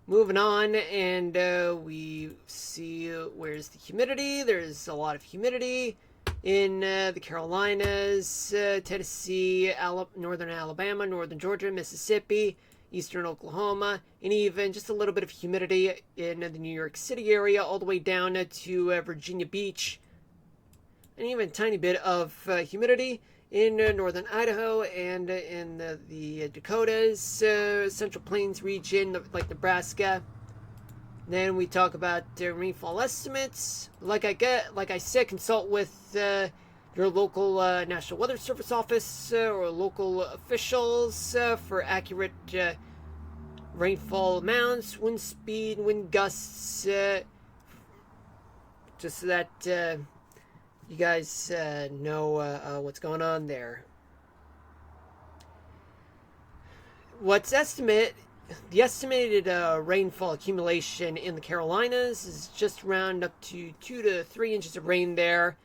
Moving on, and we see where's the humidity. There's a lot of humidity in the Carolinas, Tennessee, northern Alabama, northern Georgia, Mississippi, eastern Oklahoma, and even just a little bit of humidity in the New York City area, all the way down to Virginia Beach, and even a tiny bit of humidity in northern Idaho and in the Dakotas, Central Plains region, like Nebraska. Then we talk about rainfall estimates. Like I said, consult with your local National Weather Service office or local officials for accurate rainfall amounts, wind speed, wind gusts, just so that you guys know what's going on there. The estimated rainfall accumulation in the Carolinas is just around up to 2 to 3 inches of rain there.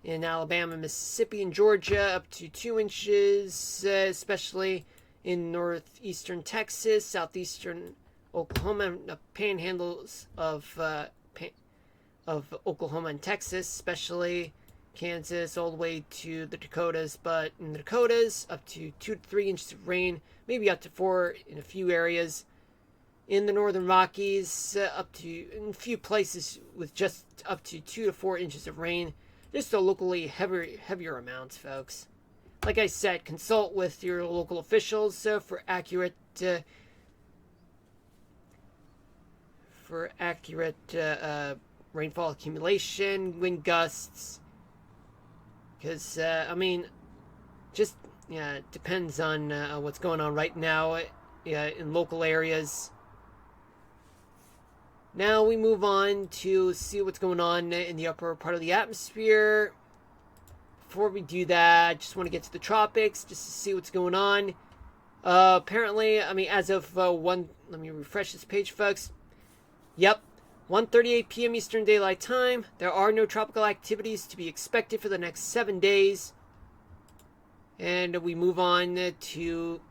In Alabama, Mississippi, and Georgia, up to 2 inches, especially in northeastern Texas, southeastern Oklahoma, and the panhandles of Oklahoma and Texas, especially Kansas, all the way to the Dakotas. But in the Dakotas, up to 2 to 3 inches of rain, maybe up to 4 in a few areas. In the northern Rockies, up to in a few places with just up to 2 to 4 inches of rain. Just a locally heavier amounts, folks. Like I said, consult with your local officials for accurate rainfall accumulation, wind gusts. Because it depends on what's going on right now in local areas. Now we move on to see what's going on in the upper part of the atmosphere. Before we do that, I just want to get to the tropics just to see what's going on. Apparently, as of let me refresh this page, folks. Yep, 1:38 p.m. Eastern Daylight Time. There are no tropical activities to be expected for the next 7 days. And we move on to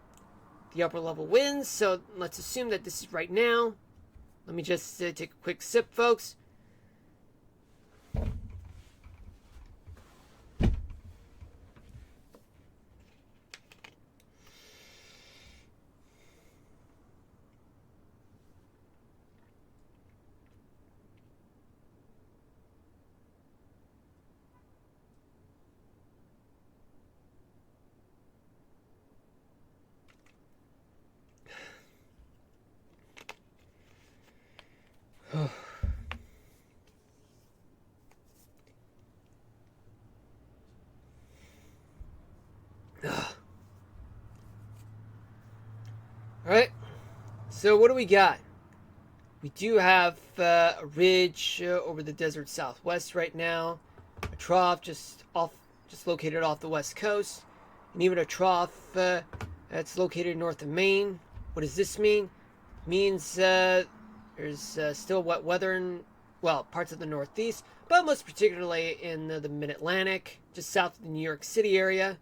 the upper level winds. So let's assume that this is right now. Let me just take a quick sip, folks. Alright, so what do we got? We do have a ridge over the desert southwest right now, a trough just located off the west coast, and even a trough that's located north of Maine. What does this mean? It means there's still wet weather in, parts of the Northeast, but most particularly in the mid-Atlantic, just south of the New York City area.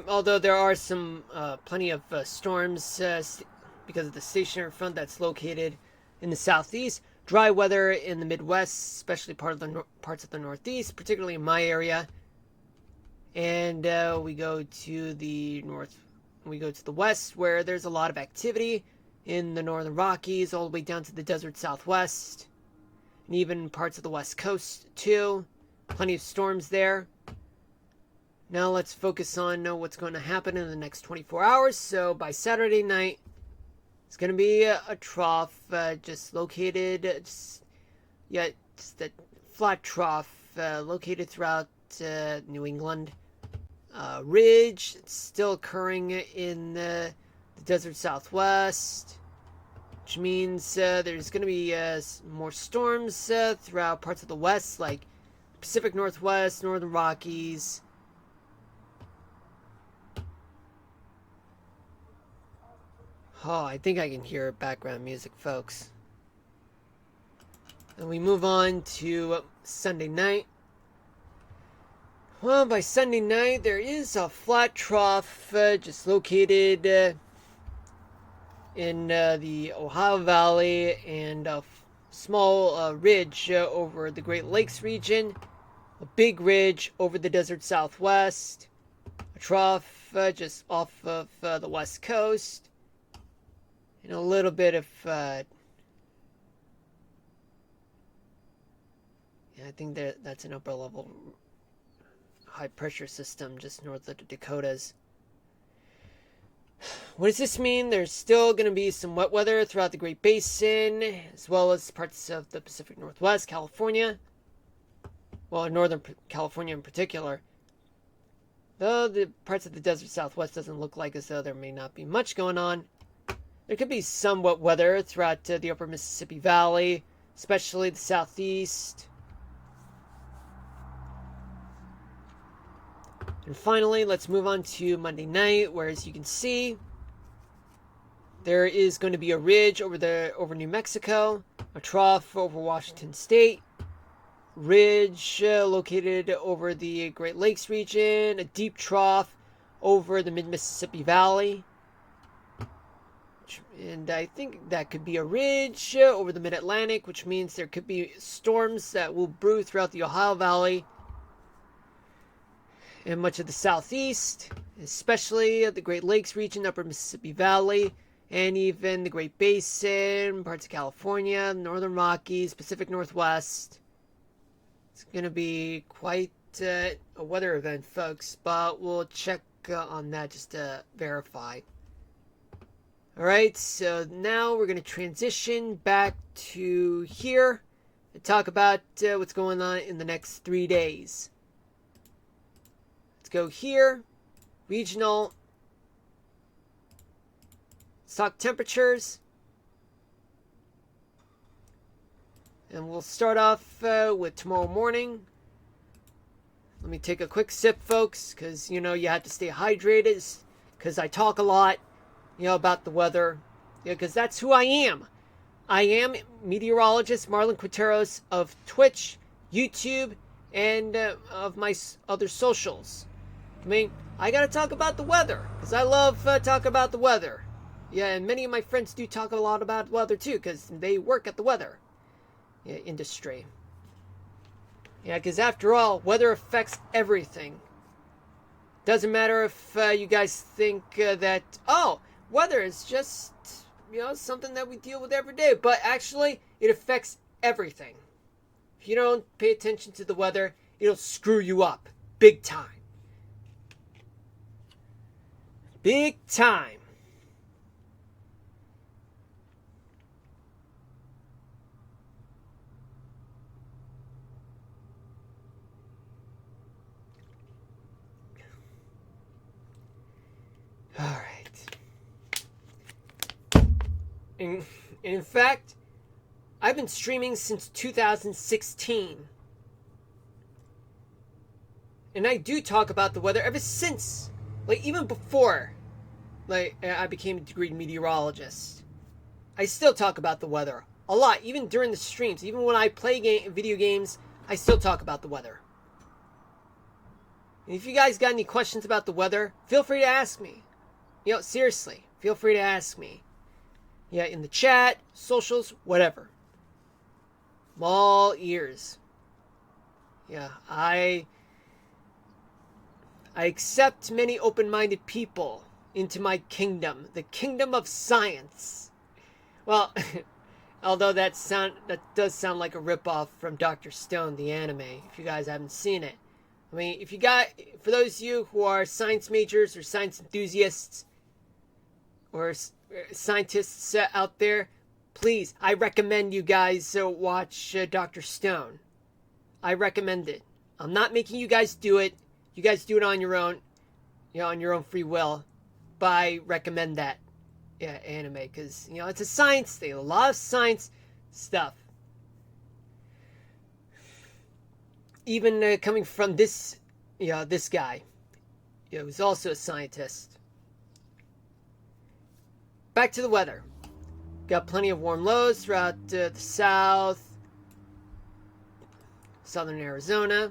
Although there are some plenty of storms because of the stationary front that's located in the southeast, dry weather in the Midwest, especially parts of the Northeast, particularly in my area. And we go to the north. We go to the west, where there's a lot of activity in the northern Rockies, all the way down to the desert southwest, and even parts of the west coast too. Plenty of storms there. Now let's focus on what's going to happen in the next 24 hours. So by Saturday night, it's going to be a trough just located, just a flat trough located throughout New England. Ridge, it's still occurring in the the desert southwest, which means there's going to be more storms throughout parts of the west, like Pacific Northwest, Northern Rockies. Oh, I think I can hear background music, folks. And we move on to Sunday night. Well, by Sunday night, there is a flat trough just located in the Ohio Valley, and a small ridge over the Great Lakes region, a big ridge over the desert southwest, a trough just off of the west coast, and a little bit of I think that's an upper level high pressure system just north of the Dakotas. What does this mean? There's still going to be some wet weather throughout the Great Basin, as well as parts of the Pacific Northwest, California. Well, Northern California in particular. Though the parts of the desert southwest doesn't look like as though there may not be much going on. There could be some wet weather throughout the upper Mississippi Valley, especially the southeast. And finally, let's move on to Monday night, where, as you can see, there is going to be a ridge over New Mexico, a trough over Washington State, ridge located over the Great Lakes region, a deep trough over the mid-Mississippi Valley. And I think that could be a ridge over the mid-Atlantic, which means there could be storms that will brew throughout the Ohio Valley and much of the southeast, especially the Great Lakes region, upper Mississippi Valley, and even the Great Basin, parts of California, Northern Rockies, Pacific Northwest. It's going to be quite a weather event, folks, but we'll check on that just to verify. Alright, so now we're going to transition back to here and talk about what's going on in the next 3 days. Let's go here, regional. Let's talk temperatures. And we'll start off with tomorrow morning. Let me take a quick sip, folks, because, you have to stay hydrated, because I talk a lot, about the weather. Because that's who I am. I am meteorologist Marlon Quinteros of Twitch, YouTube, and of my other socials. I gotta talk about the weather, because I love talking about the weather. Yeah, and many of my friends do talk a lot about weather too, because they work at the weather industry. Yeah, because after all, weather affects everything. Doesn't matter if you guys think that, weather is just, something that we deal with every day. But actually, it affects everything. If you don't pay attention to the weather, it'll screw you up. Big time. Big time. All right. And in fact, I've been streaming since 2016. And I do talk about the weather ever since, even before, I became a degreed meteorologist. I still talk about the weather a lot, even during the streams. Even when I play video games, I still talk about the weather. And if you guys got any questions about the weather, feel free to ask me. Seriously, feel free to ask me. Yeah, in the chat, socials, whatever. I'm all ears. Yeah, I accept many open-minded people into my kingdom, the kingdom of science. Well, although that does sound like a ripoff from Dr. Stone, the anime, if you guys haven't seen it. For those of you who are science majors or science enthusiasts or scientists out there, please, I recommend you guys watch Dr. Stone. I recommend it. I'm not making you guys do it. You guys do it on your own, on your own free will. But I recommend that. yeah, anime, because, you know, it's a science thing, a lot of science stuff. Even coming from this, you know, this guy, you know, who's also a scientist. Back to the weather. Got plenty of warm lows throughout the south, southern Arizona.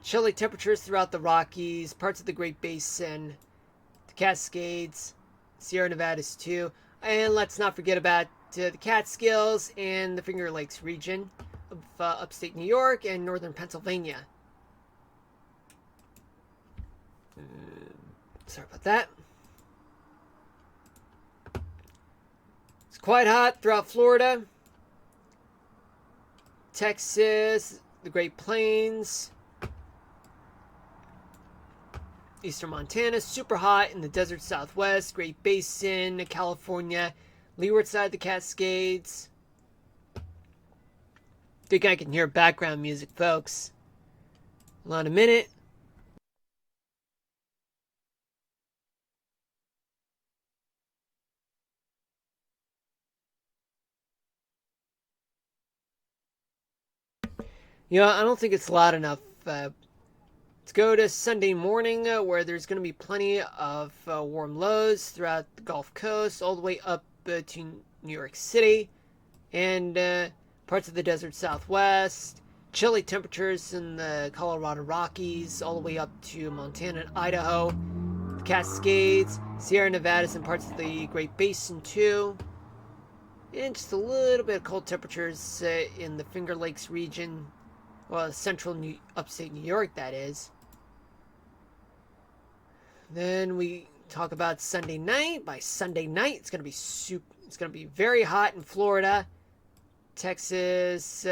Chilly temperatures throughout the Rockies, parts of the Great Basin, the Cascades, Sierra Nevadas too. And let's not forget about the Catskills and the Finger Lakes region of upstate New York and northern Pennsylvania. Sorry about that. It's quite hot throughout Florida, Texas, the Great Plains, eastern Montana, super hot in the desert southwest, Great Basin, California, leeward side of the Cascades. Think I can hear background music, folks. Hold on a minute. You know, I don't think it's loud enough. Let's go to Sunday morning, where there's going to be plenty of warm lows throughout the Gulf Coast, all the way up to New York City, and parts of the desert southwest. Chilly temperatures in the Colorado Rockies, all the way up to Montana and Idaho. The Cascades, Sierra Nevadas, and parts of the Great Basin, too. And just a little bit of cold temperatures in the Finger Lakes region. Well, central upstate New York, that is. Then we talk about Sunday night. By Sunday night, it's going to be very hot in Florida, Texas,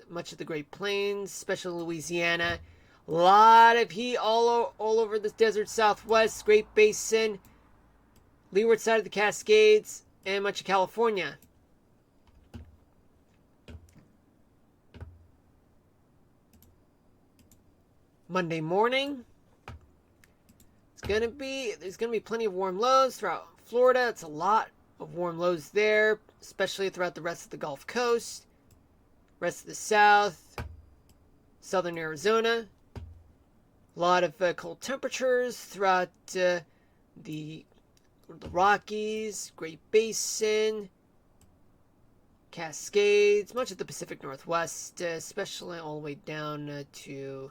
much of the Great Plains, especially Louisiana. A lot of heat all over the desert southwest, Great Basin, leeward side of the Cascades, and much of California. Monday morning, there's gonna be plenty of warm lows throughout Florida. It's a lot of warm lows there, especially throughout the rest of the Gulf Coast, rest of the South, southern Arizona. A lot of cold temperatures throughout the Rockies, Great Basin, Cascades, much of the Pacific Northwest, especially all the way down to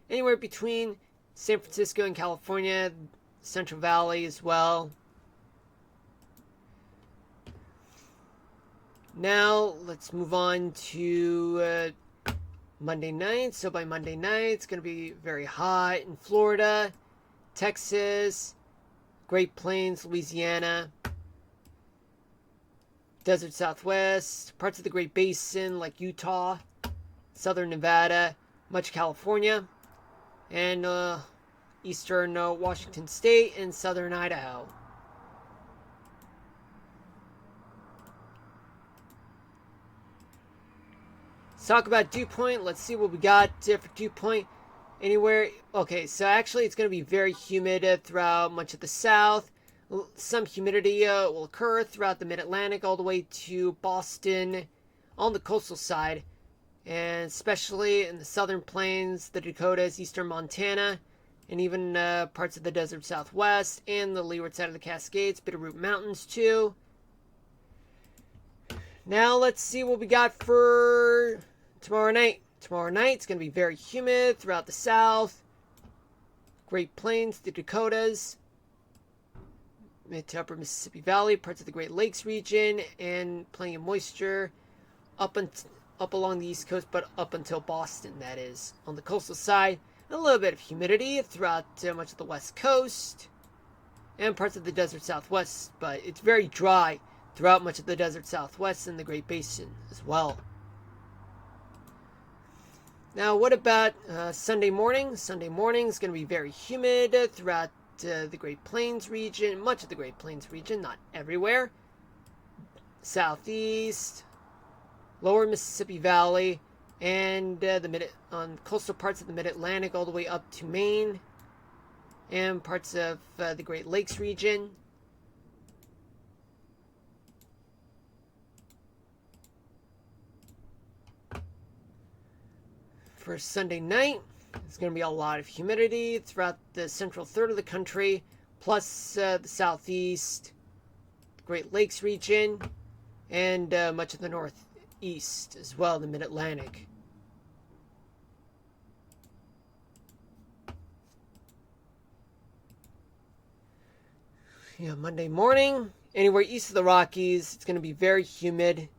anywhere between San Francisco and California, Central Valley as well. Now, let's move on to Monday night. So by Monday night, it's going to be very hot in Florida, Texas, Great Plains, Louisiana, desert southwest, parts of the Great Basin like Utah, southern Nevada, much California, and eastern Washington State and southern Idaho. Let's talk about dew point. Let's see what we got for dew point. Anywhere. Okay, so actually it's going to be very humid throughout much of the south. Some humidity will occur throughout the mid-Atlantic all the way to Boston on the coastal side, and especially in the southern plains, the Dakotas, eastern Montana, and even parts of the desert southwest and the leeward side of the Cascades, Bitterroot Mountains too. Now let's see what we got for tomorrow night. Tomorrow night it's going to be very humid throughout the south, Great Plains, the Dakotas, mid to upper Mississippi Valley, parts of the Great Lakes region, and plenty of moisture up along the East Coast, but up until Boston, that is. On the coastal side, a little bit of humidity throughout much of the West Coast and parts of the desert Southwest, but it's very dry throughout much of the desert Southwest and the Great Basin as well. Now, what about Sunday morning? Sunday morning is going to be very humid throughout the Great Plains region, much of the Great Plains region, not everywhere. Southeast, lower Mississippi Valley, and on coastal parts of the Mid-Atlantic all the way up to Maine, and parts of the Great Lakes region. For Sunday night, there's going to be a lot of humidity throughout the central third of the country, plus the southeast, Great Lakes region, and much of the northeast as well, the mid-Atlantic. Monday morning, anywhere east of the Rockies, it's going to be very humid.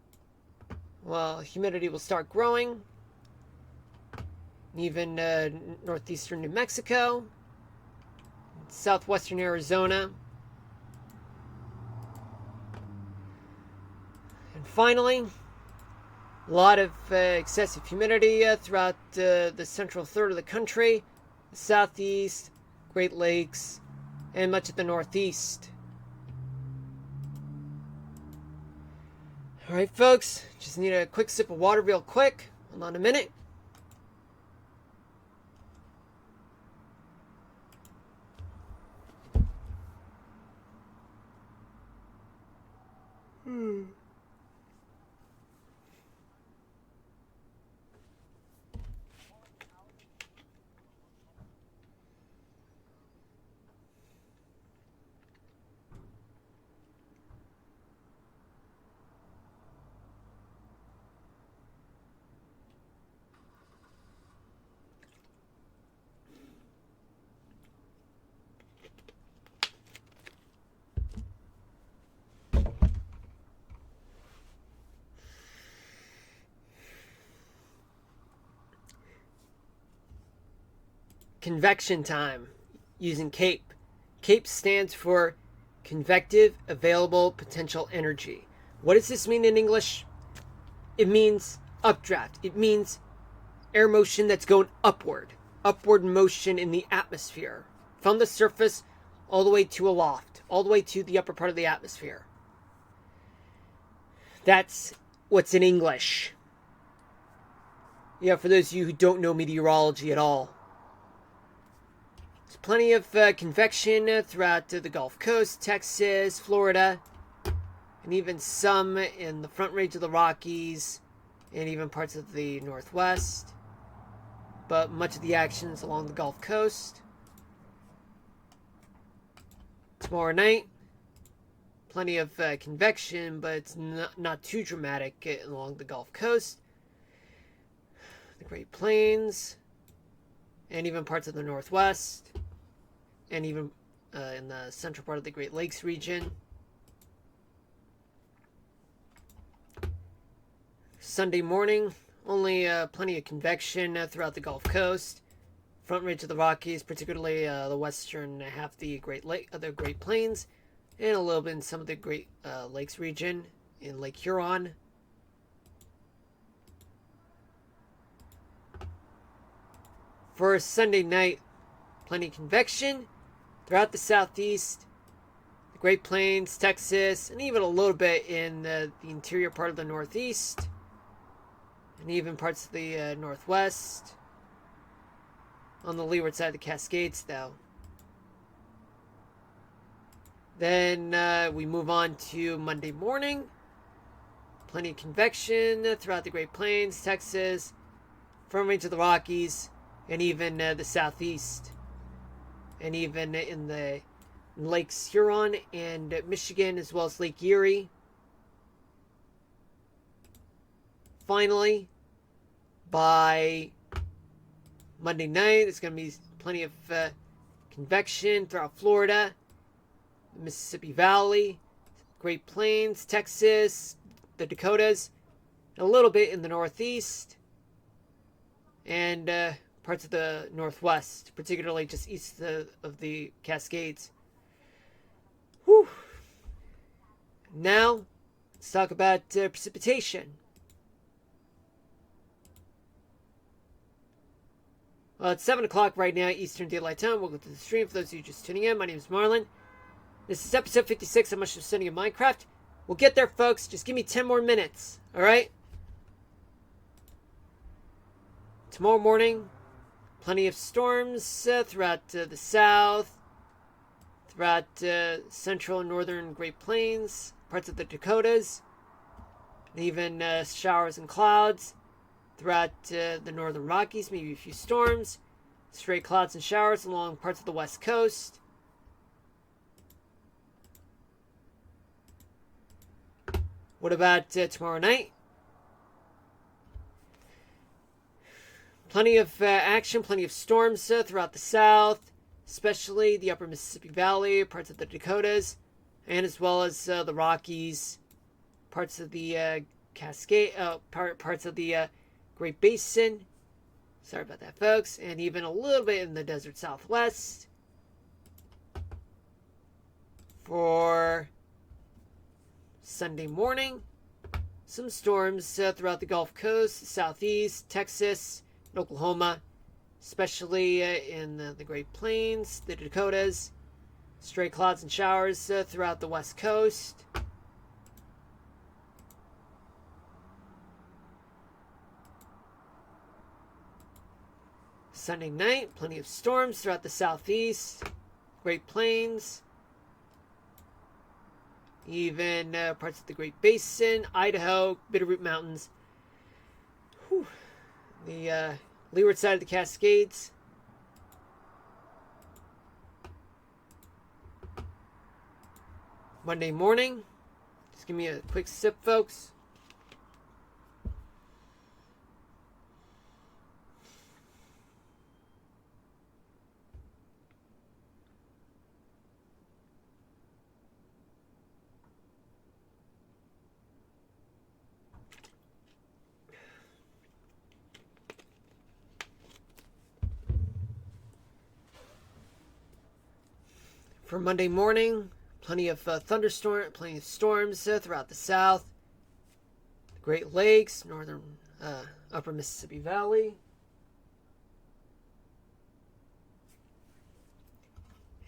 Well, humidity will start growing. Even northeastern New Mexico, southwestern Arizona. And finally, a lot of excessive humidity throughout the central third of the country, the southeast, Great Lakes, and much of the northeast. Alright, folks, just need a quick sip of water real quick. Hold on a minute. Convection time using CAPE. CAPE stands for Convective Available Potential Energy. What does this mean in English? It means updraft. It means air motion that's going upward. Upward motion in the atmosphere. From the surface all the way to aloft. All the way to the upper part of the atmosphere. That's what's in English. For those of you who don't know meteorology at all. There's plenty of convection throughout the Gulf Coast, Texas, Florida, and even some in the Front Range of the Rockies, and even parts of the Northwest. But much of the action is along the Gulf Coast. Tomorrow night, plenty of convection, but it's not too dramatic along the Gulf Coast, the Great Plains, and even parts of the Northwest, and even in the central part of the Great Lakes region. Sunday morning, only plenty of convection throughout the Gulf Coast, Front Range of the Rockies, particularly the western half of the Great Plains, and a little bit in some of the Great Lakes region in Lake Huron. For Sunday night, plenty of convection throughout the southeast, the Great Plains, Texas, and even a little bit in the interior part of the northeast, and even parts of the northwest. On the leeward side of the Cascades, though. Then we move on to Monday morning. Plenty of convection throughout the Great Plains, Texas, Front Range of the Rockies, and even the southeast. And even in the Lakes Huron and Michigan, as well as Lake Erie. Finally, by Monday night, there's going to be plenty of convection throughout Florida, the Mississippi Valley, Great Plains, Texas, the Dakotas, a little bit in the Northeast, and parts of the Northwest, particularly just east of the Cascades. Whew. Now, let's talk about precipitation. Well, it's 7 o'clock right now, Eastern Daylight Time. Welcome to the stream. For those of you just tuning in, my name is Marlon. This is episode 56 of Much of Studying of Minecraft. We'll get there, folks. Just give me 10 more minutes, alright? Tomorrow morning, plenty of storms throughout the south, throughout central and northern Great Plains, parts of the Dakotas, and even showers and clouds throughout the northern Rockies, maybe a few storms. Stray clouds and showers along parts of the west coast. What about tomorrow night? Plenty of action, plenty of storms throughout the south, especially the upper Mississippi Valley, parts of the Dakotas, and as well as the Rockies, parts of the Cascade, parts of the Great Basin. Sorry about that, folks. And even a little bit in the desert southwest. For Sunday morning, some storms throughout the Gulf Coast, southeast, Texas, and Oklahoma, especially in the Great Plains, the Dakotas. Stray clouds and showers throughout the west coast. Sunday night, plenty of storms throughout the southeast, Great Plains, even parts of the Great Basin, Idaho, Bitterroot Mountains, the leeward side of the Cascades. Monday morning, just give me a quick sip, folks. For Monday morning, plenty of plenty of storms throughout the south, the Great Lakes, northern upper Mississippi Valley,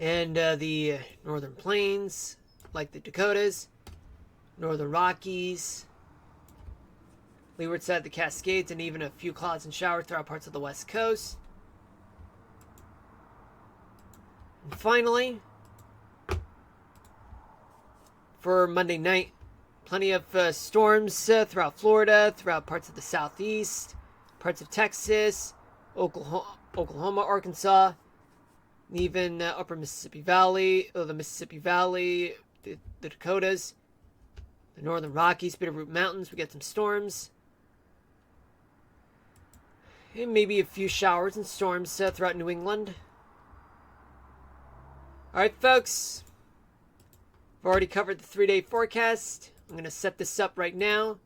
and the northern plains, like the Dakotas, northern Rockies, leeward side of the Cascades, and even a few clouds and showers throughout parts of the west coast. And finally, for Monday night, plenty of storms throughout Florida, throughout parts of the southeast, parts of Texas, Oklahoma, Arkansas, and even upper Mississippi Valley, the Mississippi Valley, the Dakotas, the northern Rockies, Bitterroot Mountains. We get some storms. And maybe a few showers and storms throughout New England. Alright, folks. I've already covered the 3-day forecast. I'm going to set this up right now.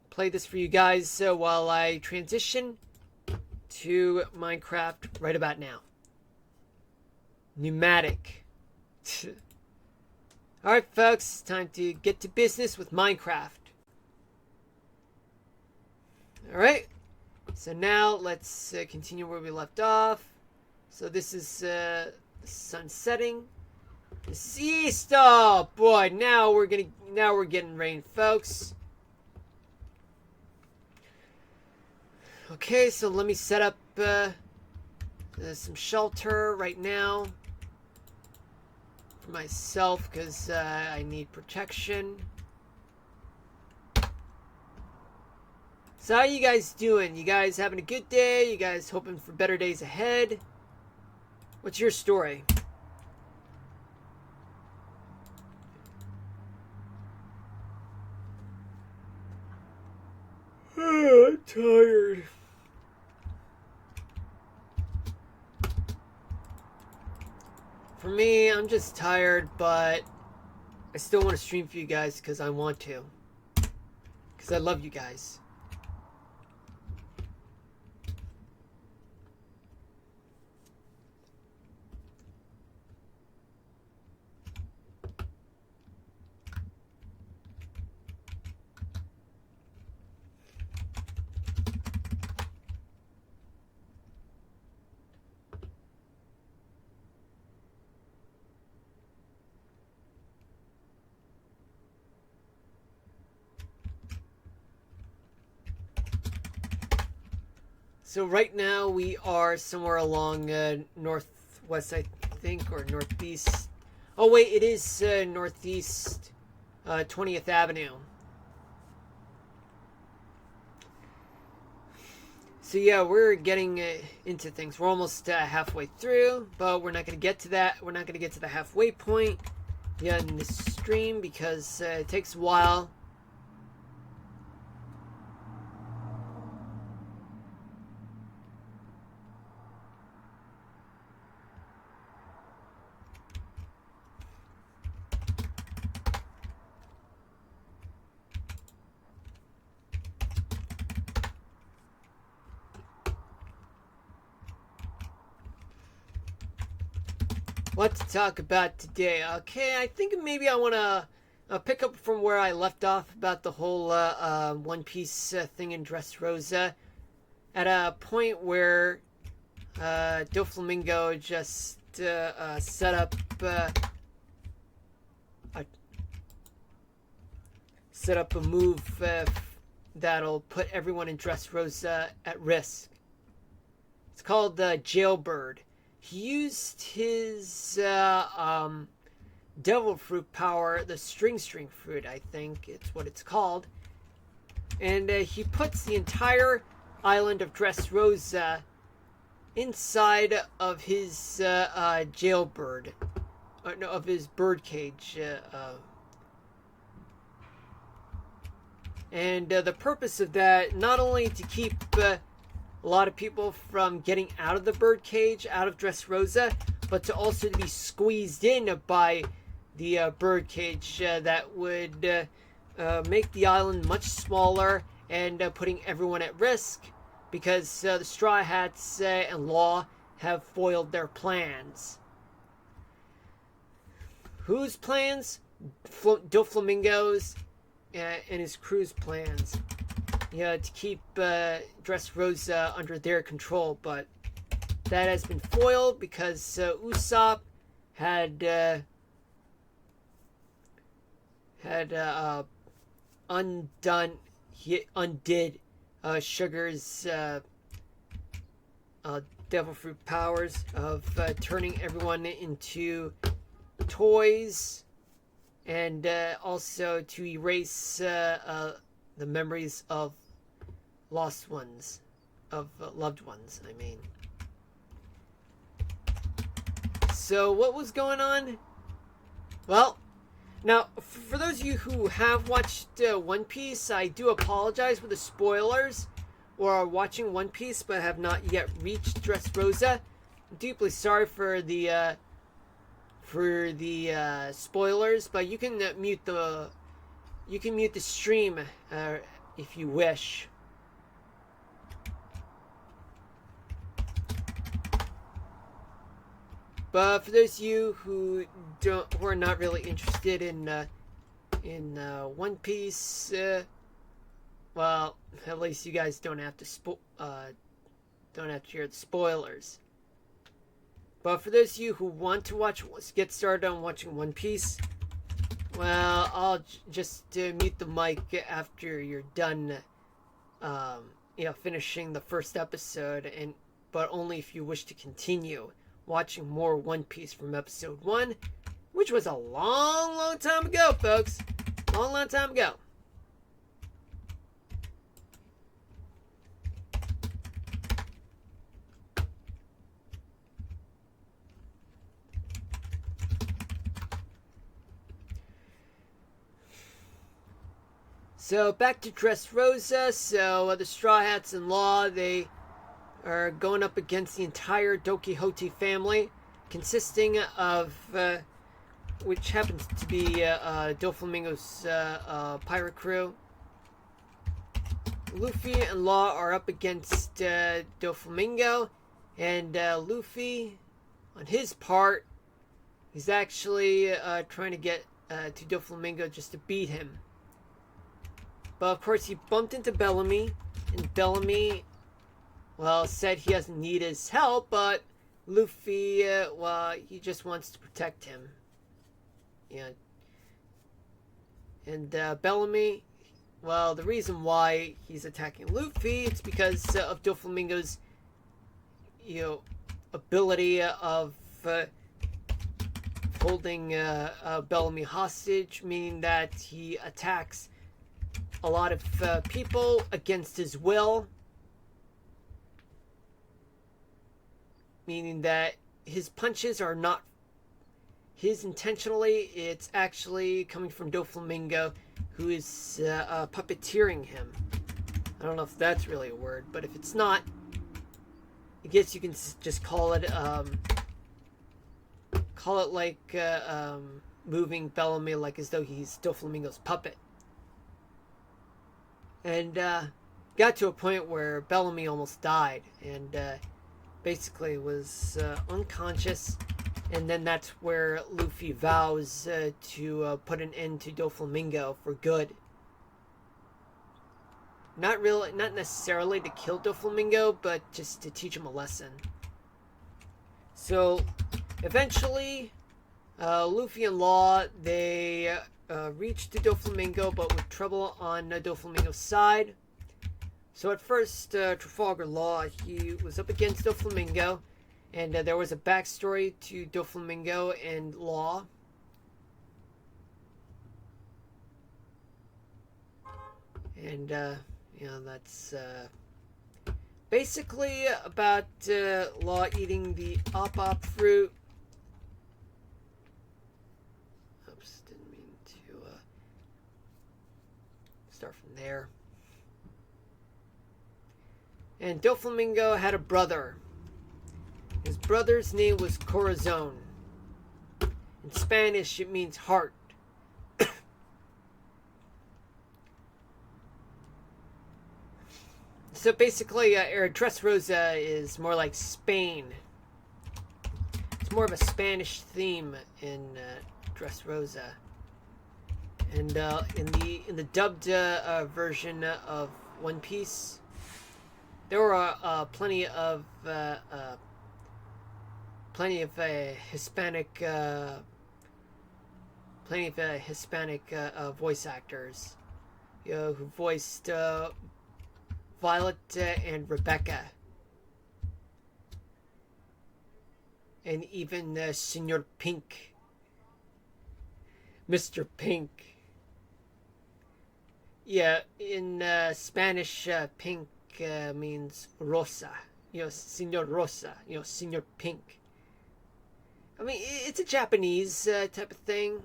Play this for you guys while I transition to Minecraft right about now. Pneumatic. Alright, folks. Time to get to business with Minecraft. Alright. So now let's continue where we left off. So this is the sun setting. East. Oh boy, now we're getting rain, folks. Okay, so let me set up some shelter right now for myself because I need protection. So how you guys doing? You guys having a good day? You guys hoping for better days ahead? What's your story? I'm tired. For me, I'm just tired, but I still want to stream for you guys because I want to. Because I love you guys. So right now we are somewhere along northwest, I think, or northeast. Oh wait, it is northeast 20th Avenue. So yeah, we're getting into things. We're almost halfway through, but we're not going to get to that. We're not going to get to the halfway point yet in this stream because it takes a while. What to talk about today? Okay, I think maybe I want to pick up from where I left off about the whole One Piece thing in Dressrosa. At a point where Doflamingo just set up a move that'll put everyone in Dressrosa at risk. It's called Jailbird. He used his devil fruit power, the string fruit, I think it's what it's called, and he puts the entire island of Dressrosa inside of his jailbird, no, of his birdcage, and the purpose of that, not only to keep a lot of people from getting out of the birdcage, out of Dressrosa, but to also be squeezed in by the birdcage that would make the island much smaller and putting everyone at risk because the Straw Hats and Law have foiled their plans. Whose plans? Doflamingo's and his crew's plans. To keep Dressrosa under their control, but that has been foiled because Usopp had undid Sugar's devil fruit powers of turning everyone into toys, and also to erase the memories of lost ones, of loved ones, I mean. So what was going on? Well, now, for those of you who have watched One Piece, I do apologize for the spoilers, or are watching One Piece but have not yet reached Dressrosa. I'm deeply sorry for the spoilers, but you can mute the stream if you wish. But for those of you who are not really interested in One Piece, well, at least you guys don't have to hear the spoilers. But for those of you who want to get started on watching One Piece, well, I'll just mute the mic after you're done, finishing the first episode, but only if you wish to continue watching more One Piece from episode 1, which was a long time ago, folks. Long time ago. So back to Dressrosa. So the Straw Hats and Law, they are going up against the entire Don Quixote family, consisting of, which happens to be Doflamingo's pirate crew. Luffy and Law are up against Doflamingo, and Luffy, on his part, he's actually trying to get to Doflamingo just to beat him. But of course he bumped into Bellamy, and Bellamy, well, said he doesn't need his help, but Luffy, he just wants to protect him. Yeah. And Bellamy, well, the reason why he's attacking Luffy, it's because of Doflamingo's, ability of holding Bellamy hostage, meaning that he attacks a lot of people against his will. meaning that his punches are not his intentionally. It's actually coming from Doflamingo, who is puppeteering him. I don't know if that's really a word, but if it's not, I guess you can just call it like moving Bellamy like as though he's Doflamingo's puppet. And got to a point where Bellamy almost died and basically was unconscious. And then that's where Luffy vows to put an end to Doflamingo for good. Not necessarily to kill Doflamingo, but just to teach him a lesson. So, eventually, Luffy and Law, they reached Doflamingo, but with trouble on Doflamingo's side. So at first, Trafalgar Law, he was up against Doflamingo, and there was a backstory to Doflamingo and Law. And, that's basically about Law eating the op fruit. Oops, didn't mean to start from there. And Doflamingo had a brother. His brother's name was Corazon. In Spanish, it means heart. So basically, Dressrosa is more like Spain. It's more of a Spanish theme in Dressrosa. And in the dubbed version of One Piece, there were plenty of Hispanic voice actors, who voiced Violet and Rebecca, and even Senor Pink, Mr. Pink. Yeah, in Spanish, pink means rosa. Senor Rosa. Senor Pink. I mean, it's a Japanese type of thing.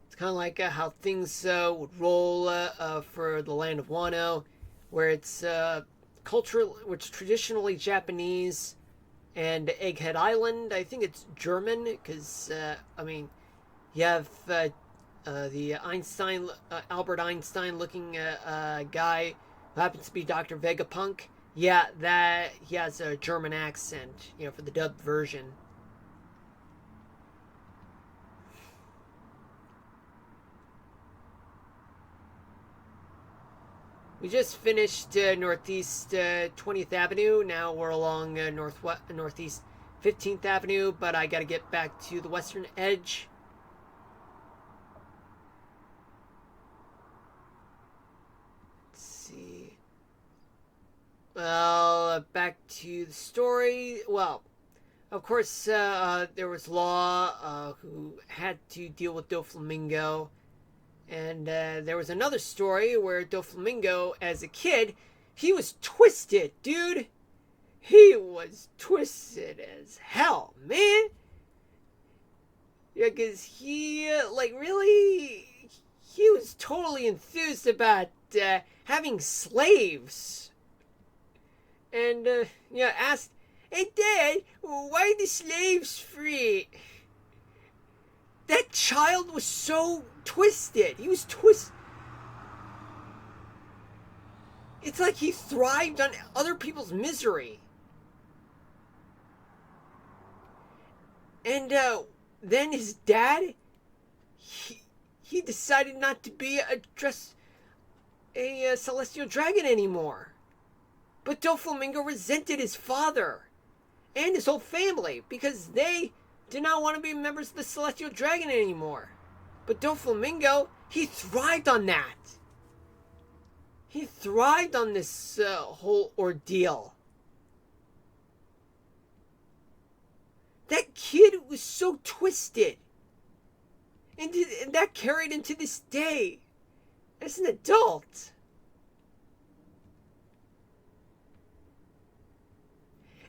It's kind of like how things would roll for the land of Wano, where it's cultural, which is traditionally Japanese, and Egghead Island, I think it's German, because you have the Einstein, Albert Einstein looking guy who happens to be Dr. Vegapunk. Yeah, that he has a German accent, for the dubbed version. We just finished Northeast 20th Avenue. Now we're along Northeast 15th Avenue, but I got to get back to the western edge. Let's see. Well, back to the story. Well, of course, there was Law, who had to deal with Doflamingo. And there was another story where Doflamingo, as a kid, he was twisted, dude. He was twisted as hell, man. Yeah, because he was totally enthused about having slaves. And, asked, "Hey, Dad, why are the slaves free?" That child was so twisted. He was twisted. It's like he thrived on other people's misery. And then his dad, he decided not to be a celestial dragon anymore. But Doflamingo resented his father and his whole family because they did not want to be members of the Celestial Dragon anymore. But Doflamingo, he thrived on that. He thrived on this whole ordeal. That kid was so twisted. And that carried into this day as an adult.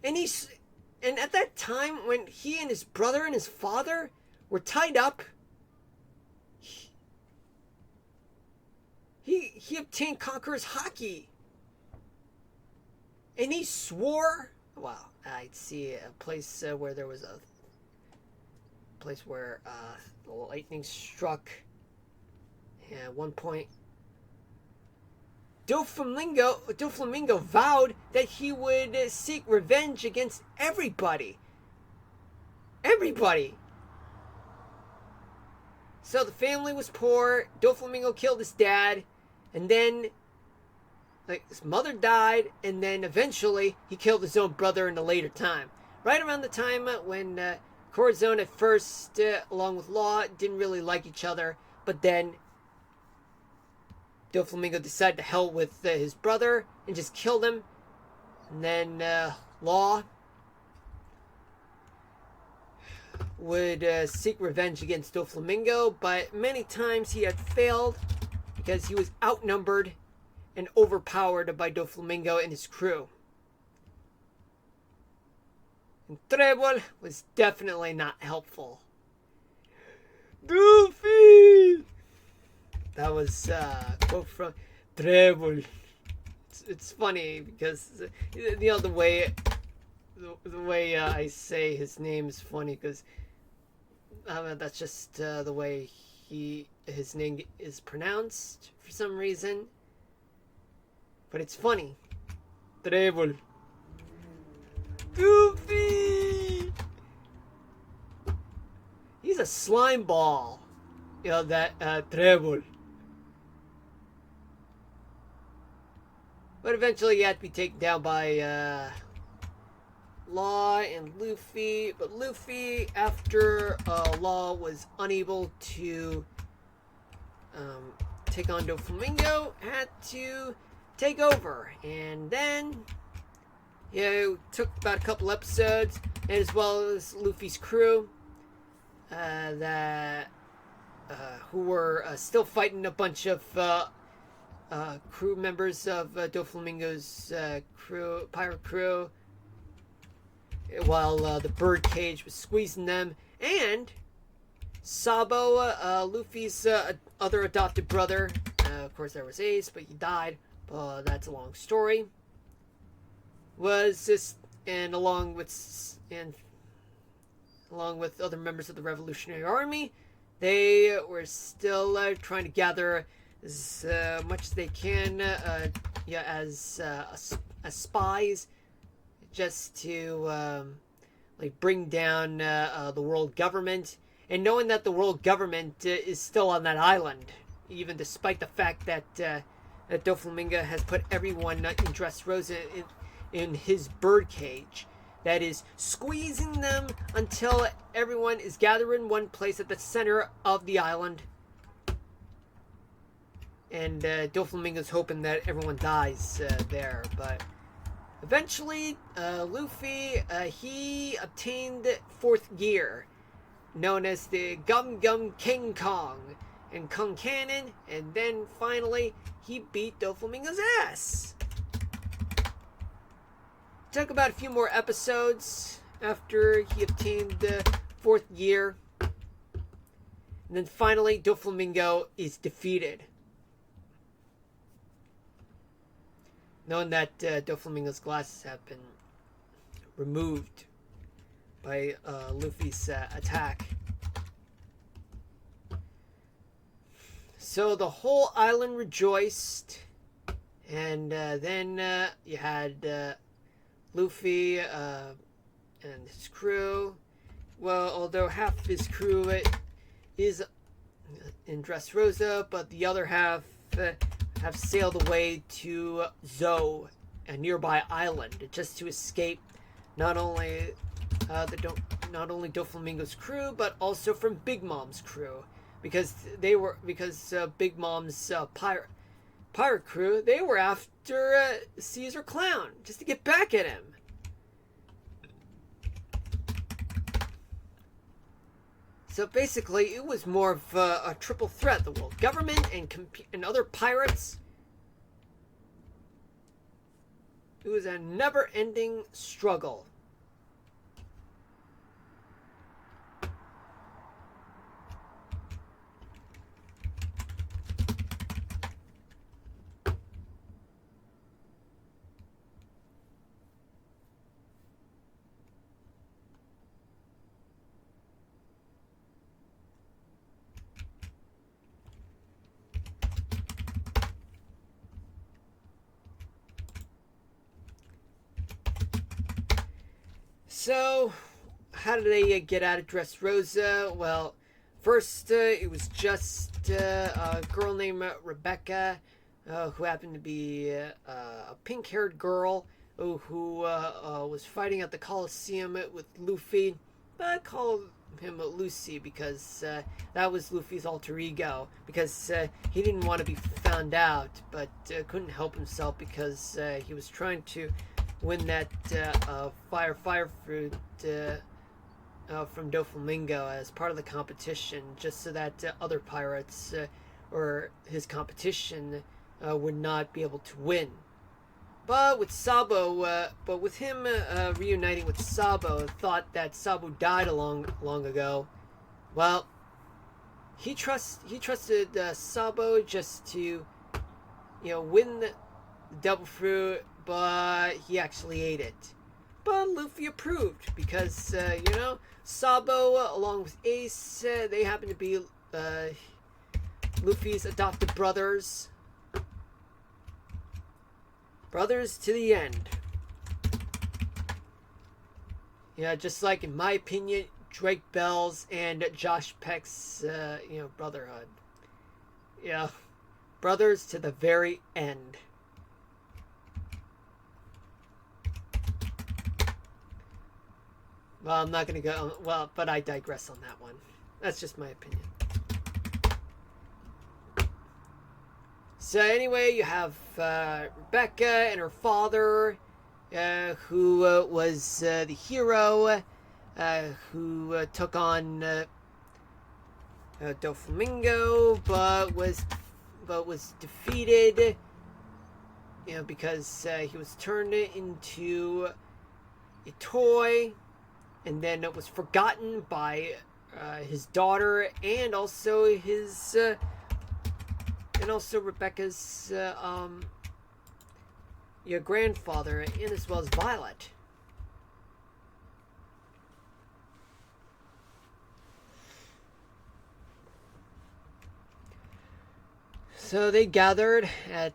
And and at that time, when he and his brother and his father were tied up, he obtained Conqueror's Haki. And he swore, well, I'd see a place where there was a place where the lightning struck. And at one point, Doflamingo vowed that he would seek revenge against everybody. Everybody! So the family was poor, Doflamingo killed his dad, and then his mother died, and then eventually he killed his own brother in a later time. Right around the time when Corazon at first, along with Law, didn't really like each other, but then Doflamingo decided to hell with his brother and just killed him. And then Law would seek revenge against Doflamingo, but many times he had failed because he was outnumbered and overpowered by Doflamingo and his crew. And Trebol was definitely not helpful. Goofy! That was a quote from Trebol. It's funny because the way I say his name is funny because that's just the way his name is pronounced for some reason. But it's funny. Trebol. Goofy! He's a slime ball. You know, that Trebol. But eventually he had to be taken down by Law and Luffy. But Luffy, after Law was unable to take on Doflamingo, had to take over. And then it took about a couple episodes, and as well as Luffy's crew who were still fighting a bunch of crew members of Doflamingo's pirate crew, while the birdcage was squeezing them. And Sabo, Luffy's other adopted brother, of course there was Ace, but he died, but that's a long story, was just, and along with other members of the Revolutionary Army, they were still trying to gather as much as they can, as spies, just to bring down the world government. And knowing that the world government is still on that island, even despite the fact that that Doflamingo has put everyone in Dressrosa in his birdcage, that is squeezing them until everyone is gathered in one place at the center of the island. And Doflamingo's hoping that everyone dies there. But eventually, Luffy, he obtained fourth gear, known as the Gum Gum King Kong and Kung Cannon. And then finally, he beat Doflamingo's ass. Took about a few more episodes after he obtained the fourth gear. And then finally, Doflamingo is defeated. Knowing that Doflamingo's glasses have been removed by Luffy's attack. So the whole island rejoiced. And then you had Luffy and his crew. Well, although half of his crew is in Dressrosa, but the other half have sailed away to Zou, a nearby island, just to escape not only Doflamingo's crew, but also from Big Mom's crew, because Big Mom's pirate crew, they were after Caesar Clown just to get back at him. So basically, it was more of a triple threat: the world government and other pirates. It was a never-ending struggle So, how did they get out of Dressrosa? Well, first, it was just a girl named Rebecca, who happened to be a pink-haired girl who was fighting at the Coliseum with Luffy. But I call him Lucy because that was Luffy's alter ego. Because he didn't want to be found out, but couldn't help himself because he was trying to win that fire fruit from Doflamingo as part of the competition, just so that other pirates or his competition would not be able to win. But with Sabo, reuniting with Sabo, thought that Sabo died long ago. Well, he trusted Sabo just to, win the devil fruit, but he actually ate it. But Luffy approved because Sabo, along with Ace, they happen to be Luffy's adopted brothers. Brothers to the end. Yeah, just like, in my opinion, Drake Bell's and Josh Peck's, brotherhood. Yeah, brothers to the very end. Well, I'm not going to go... Well, but I digress on that one. That's just my opinion. So anyway, you have Rebecca and her father, who was the hero, who took on Doflamingo, but was defeated, because he was turned into a toy, and then it was forgotten by his daughter and also his. And also Rebecca's grandfather, and as well as Violet. So they gathered at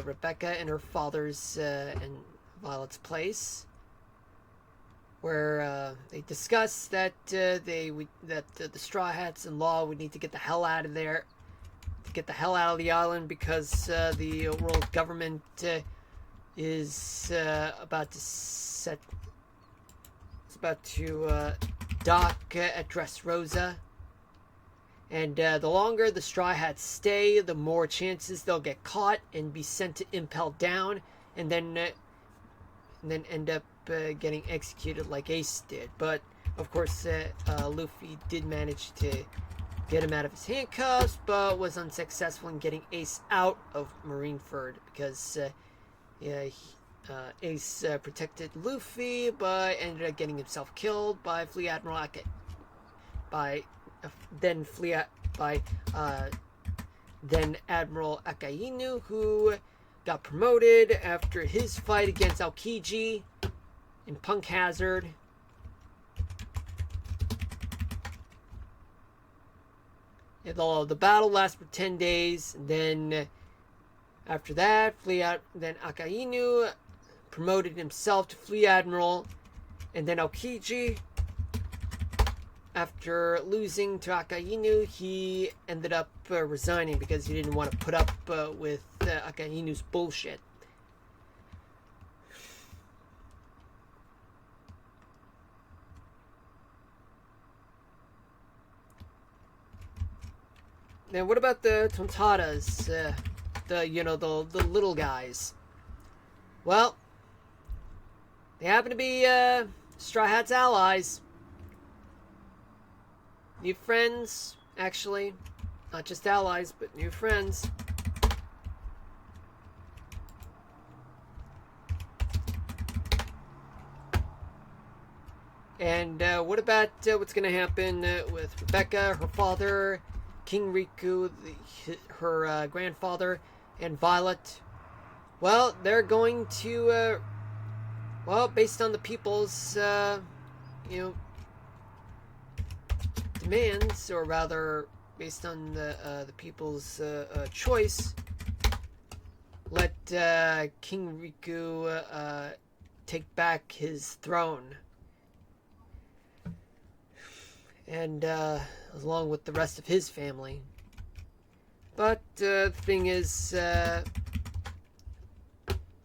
Rebecca and her father's and Violet's place, where they discussed that the Straw Hats and Law would need to get the hell out of there, to get the hell out of the island, because the world government is about to dock at Dressrosa, and the longer the Straw Hats stay, the more chances they'll get caught and be sent to Impel Down, and then end up getting executed like Ace did. But of course Luffy did manage to get him out of his handcuffs, but was unsuccessful in getting Ace out of Marineford, because Ace protected Luffy, but ended up getting himself killed by Fleet Admiral then Admiral Akainu, who got promoted after his fight against Aokiji in Punk Hazard. The battle lasted for 10 days, and then after that, then Akainu promoted himself to Fleet Admiral, and then Aokiji, after losing to Akainu, he ended up resigning because he didn't want to put up with Akainu's bullshit. Now, what about the Tontadas? The little guys. Well, they happen to be Straw Hats allies. New friends, actually. Not just allies, but new friends. And what about what's going to happen with Rebecca, her father, King Riku, her grandfather, and Violet? Well, they're going to, based on the people's, demands, or rather, based on the people's choice, let King Riku take back his throne, and along with the rest of his family. But the thing is,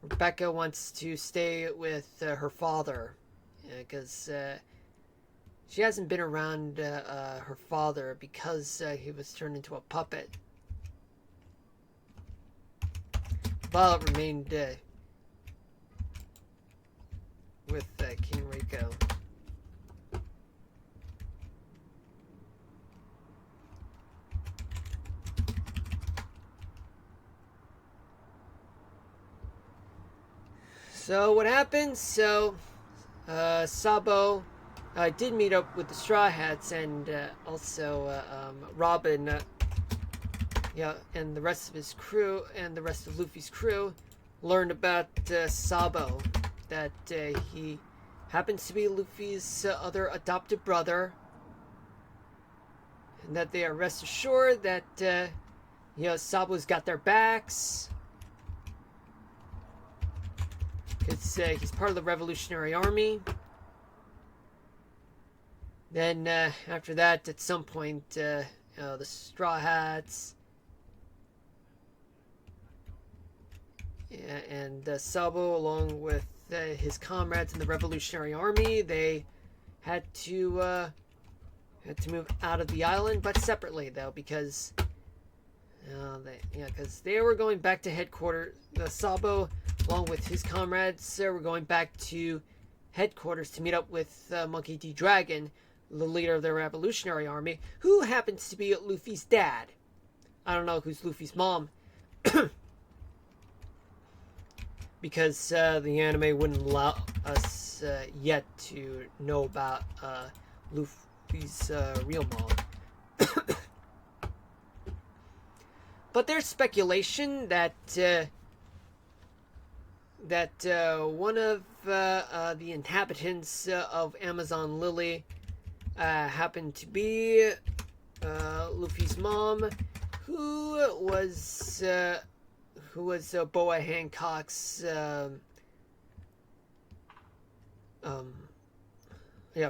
Rebecca wants to stay with her father, because she hasn't been around her father because he was turned into a puppet. Violet remained with King Rico. So what happened? So Sabo did meet up with the Straw Hats, and also Robin, and the rest of his crew, and the rest of Luffy's crew, learned about Sabo, that he happens to be Luffy's other adopted brother, and that they are rest assured that Sabo's got their backs. He's part of the Revolutionary Army. Then after that, at some point, the Straw Hats and Sabo, along with his comrades in the Revolutionary Army, they had to move out of the island, but separately though, because they were going back to headquarters. Sabo, along with his comrades, were going back to headquarters to meet up with Monkey D. Dragon, the leader of the Revolutionary Army, who happens to be Luffy's dad. I don't know who's Luffy's mom, because the anime wouldn't allow us yet to know about Luffy's real mom. But there's speculation that one of the inhabitants of Amazon Lily happened to be Luffy's mom, who was Boa Hancock's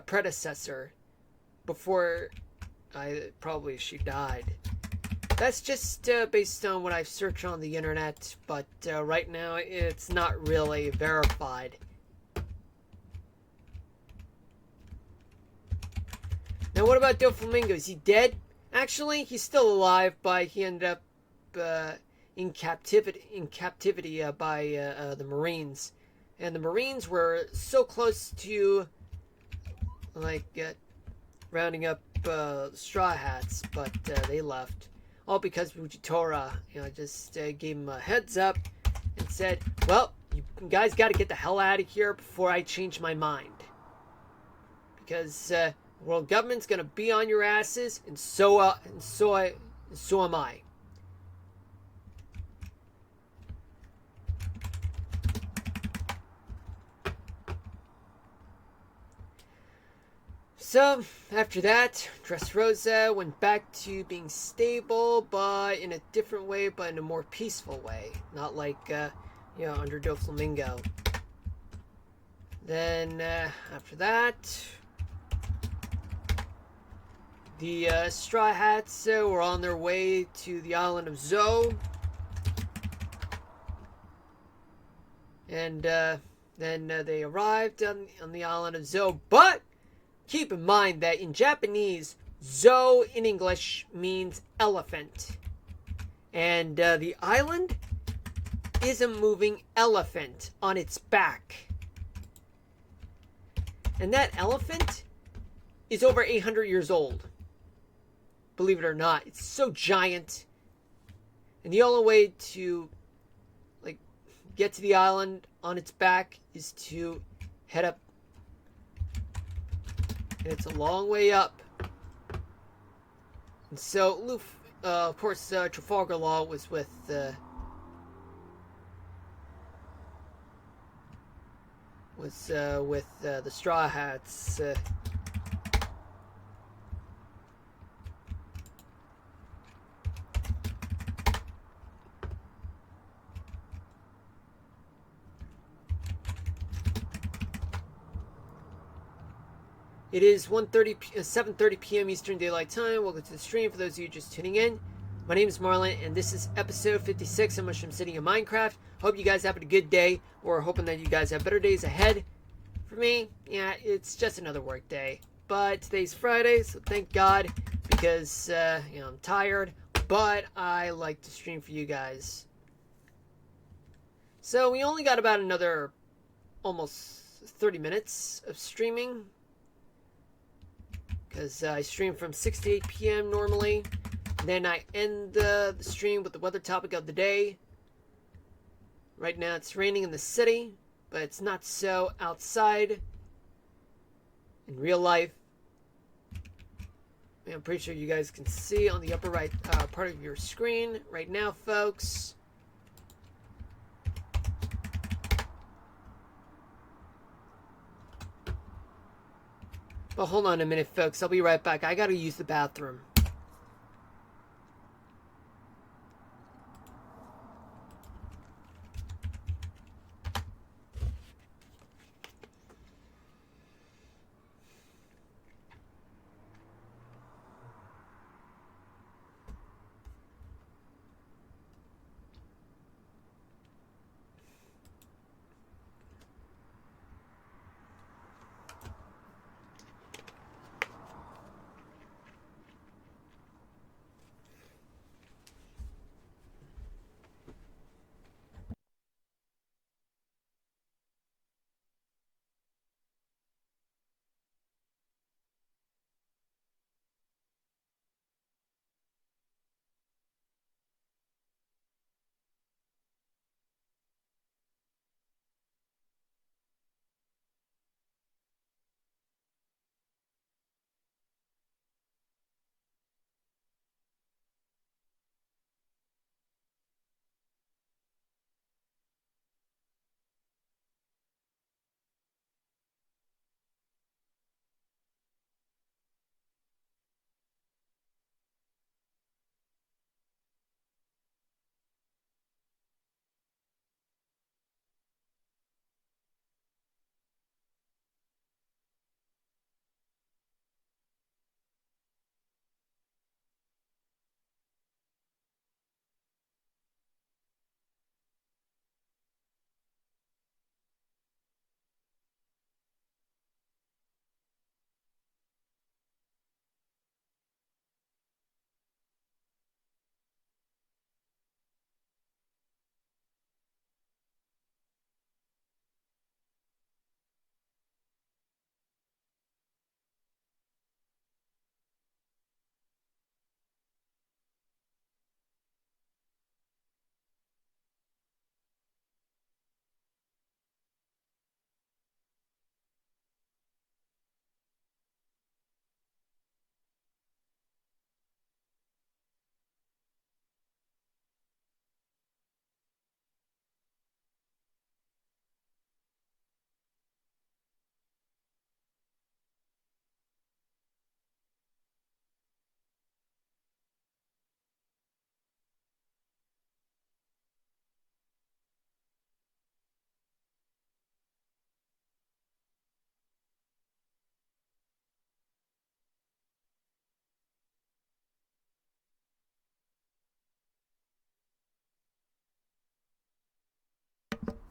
predecessor before probably she died. That's just based on what I've searched on the internet, but right now it's not really verified. Now, what about Doflamingo? Is he dead? Actually, he's still alive, but he ended up in captivity by the Marines, and the Marines were so close to rounding up Straw Hats, but they left. All because Fujitora, just gave him a heads up and said, "Well, you guys got to get the hell out of here before I change my mind, because world government's gonna be on your asses, and so am I." So, after that, Dressrosa went back to being stable, but in a different way, but in a more peaceful way. Not like, under Doflamingo. Then, after that, the Straw Hats were on their way to the island of Zou. And then they arrived on the island of Zou, but keep in mind that in Japanese, Zou in English means elephant. And the island is a moving elephant on its back. And that elephant is over 800 years old. Believe it or not, it's so giant. And the only way to get to the island on its back is to head up. And it's a long way up. And so, of course, Trafalgar Law was with the Straw Hats. It is 7:30 p.m. Eastern Daylight Time. Welcome to the stream for those of you just tuning in. My name is Marlon, and this is episode 56 of Mushroom City in Minecraft. Hope you guys have a good day. We're hoping that you guys have better days ahead. For me, yeah, it's just another work day. But today's Friday, so thank God, because, I'm tired. But I like to stream for you guys. So we only got about another almost 30 minutes of streaming. Because I stream from 6 to 8 p.m. normally. Then I end the stream with the weather topic of the day. Right now it's raining in the city, but it's not so outside in real life. I'm pretty sure you guys can see on the upper right part of your screen right now, folks. But hold on a minute, folks. I'll be right back. I gotta use the bathroom.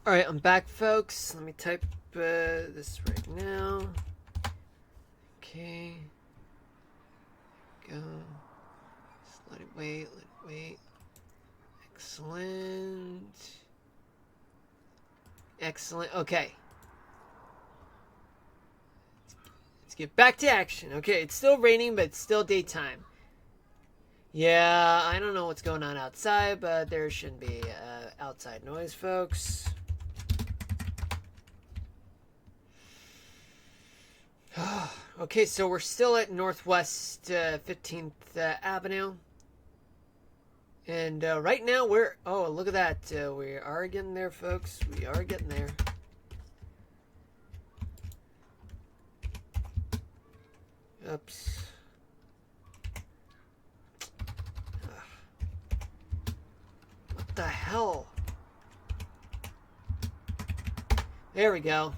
Alright, I'm back, folks. Let me type this right now. Okay. Go. Just let it wait, let it wait. Excellent. Excellent. Okay. Let's get back to action. Okay, it's still raining, but it's still daytime. Yeah, I don't know what's going on outside, but there shouldn't be outside noise, folks. Okay, so we're still at Northwest 15th Avenue. And right now we're... Oh, look at that. We are getting there, folks. We are getting there. Oops. What the hell? There we go.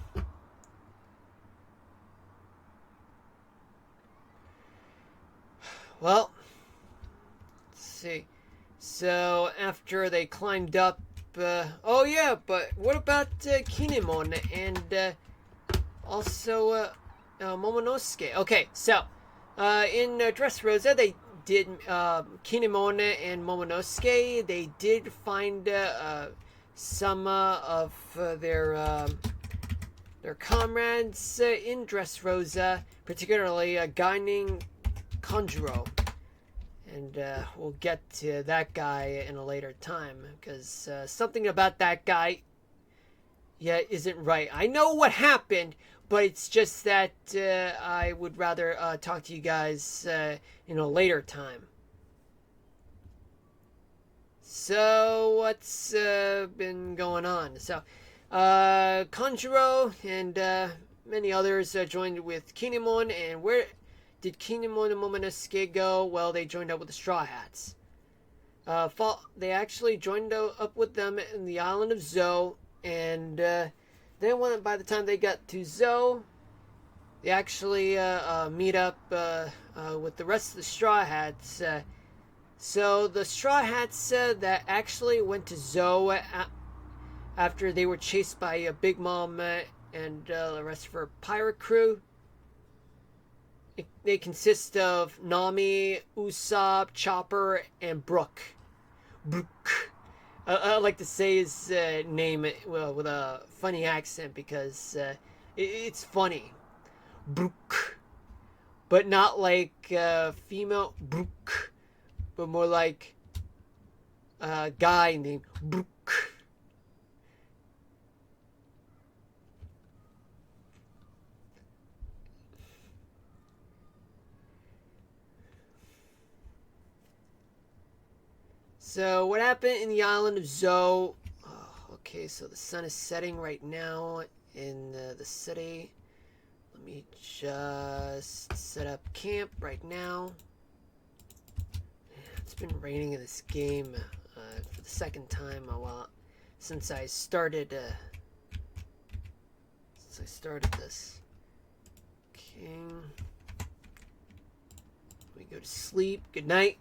Well, let's see. So after they climbed up, oh yeah, but what about Kinemon and also Momonosuke? Okay, so in Dressrosa they did Kinemon and Momonosuke. They did find some of their comrades in Dressrosa, particularly a guy named Kanjuro. And we'll get to that guy in a later time, because something about that guy, yeah, isn't right. I know what happened, but it's just that I would rather talk to you guys in a later time. So, what's been going on? So, Kanjuro and many others joined with Kinemon, and where did Kinemon and Momonosuke go? Well, they joined up with the Straw Hats. They actually joined up with them in the island of Zou, and then by the time they got to Zou, they actually meet up with the rest of the Straw Hats. So the Straw Hats that actually went to Zou after they were chased by Big Mom and the rest of her pirate crew. They consist of Nami, Usopp, Chopper, and Brook. Brook. I like to say his name with a funny accent because it's funny. Brook. But not like female Brook, but more like a guy named Brook. So, what happened in the island of Zou? Oh, okay, so the sun is setting right now in the city. Let me just set up camp right now. It's been raining in this game for the second time since I started this. King. We go to sleep. Good night.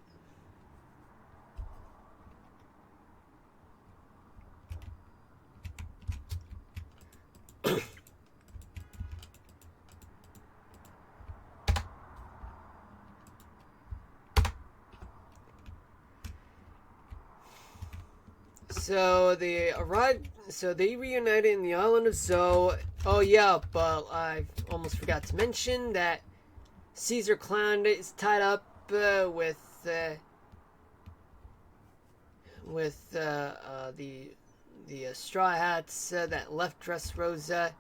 So they arrived. So they reunited in the island of Zou. Oh yeah, but I almost forgot to mention that Caesar Clown is tied up with the Straw Hats that left Dressrosa.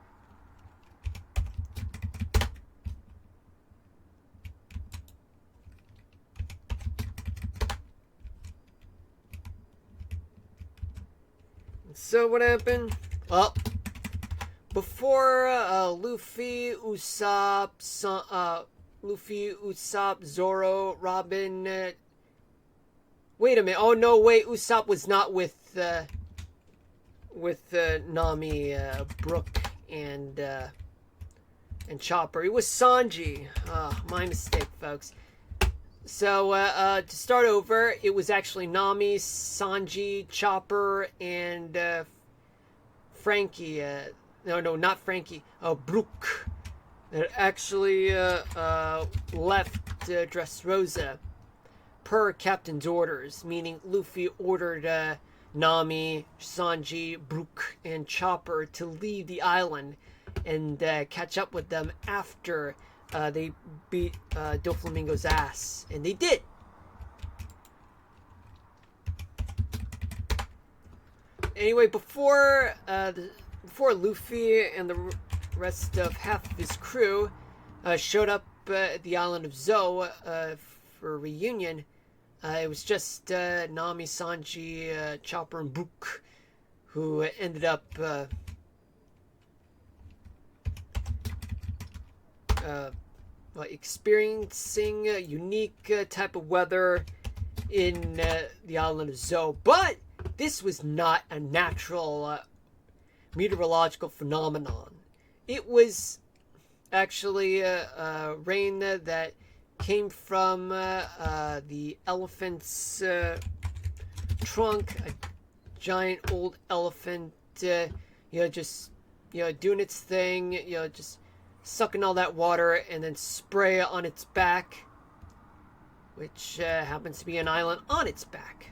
So what happened? Well, before Luffy, Usopp, Zoro, Robin. Wait a minute. Oh no, wait. Usopp was not with Nami, Brook, and Chopper. It was Sanji. My mistake, folks. So, to start over, it was actually Nami, Sanji, Chopper, and Frankie. No, not Frankie. Brook. That actually left Dressrosa per Captain's orders, meaning Luffy ordered Nami, Sanji, Brook, and Chopper to leave the island and catch up with them after they beat Doflamingo's ass, and they did. Anyway, before Luffy and the rest of half of his crew showed up at the island of Zou for a reunion, it was just Nami, Sanji, Chopper, and Brook who ended up experiencing a unique type of weather in the island of Zou. But this was not a natural meteorological phenomenon. It was actually rain that came from the elephant's trunk, a giant old elephant, just, doing its thing, just sucking all that water and then spray on its back, which happens to be an island on its back.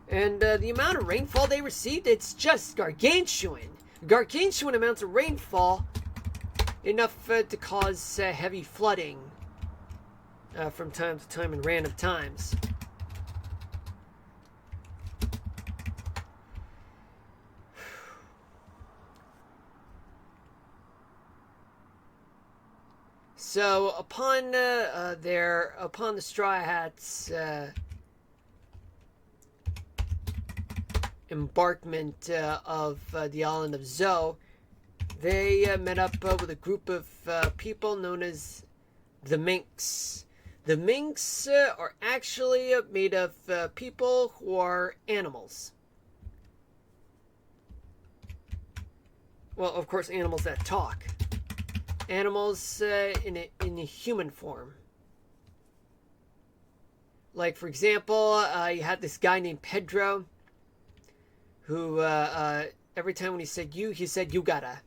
And the amount of rainfall they received, it's just gargantuan. Gargantuan amounts of rainfall, enough to cause heavy flooding from time to time in random times. So upon the Straw Hats' embarkment of the island of Zo, they met up with a group of people known as the Minks. The Minks are actually made of people who are animals. Well, of course, animals that talk. Animals in a human form. Like, for example, you had this guy named Pedro, who every time when he said you, he said you gotta.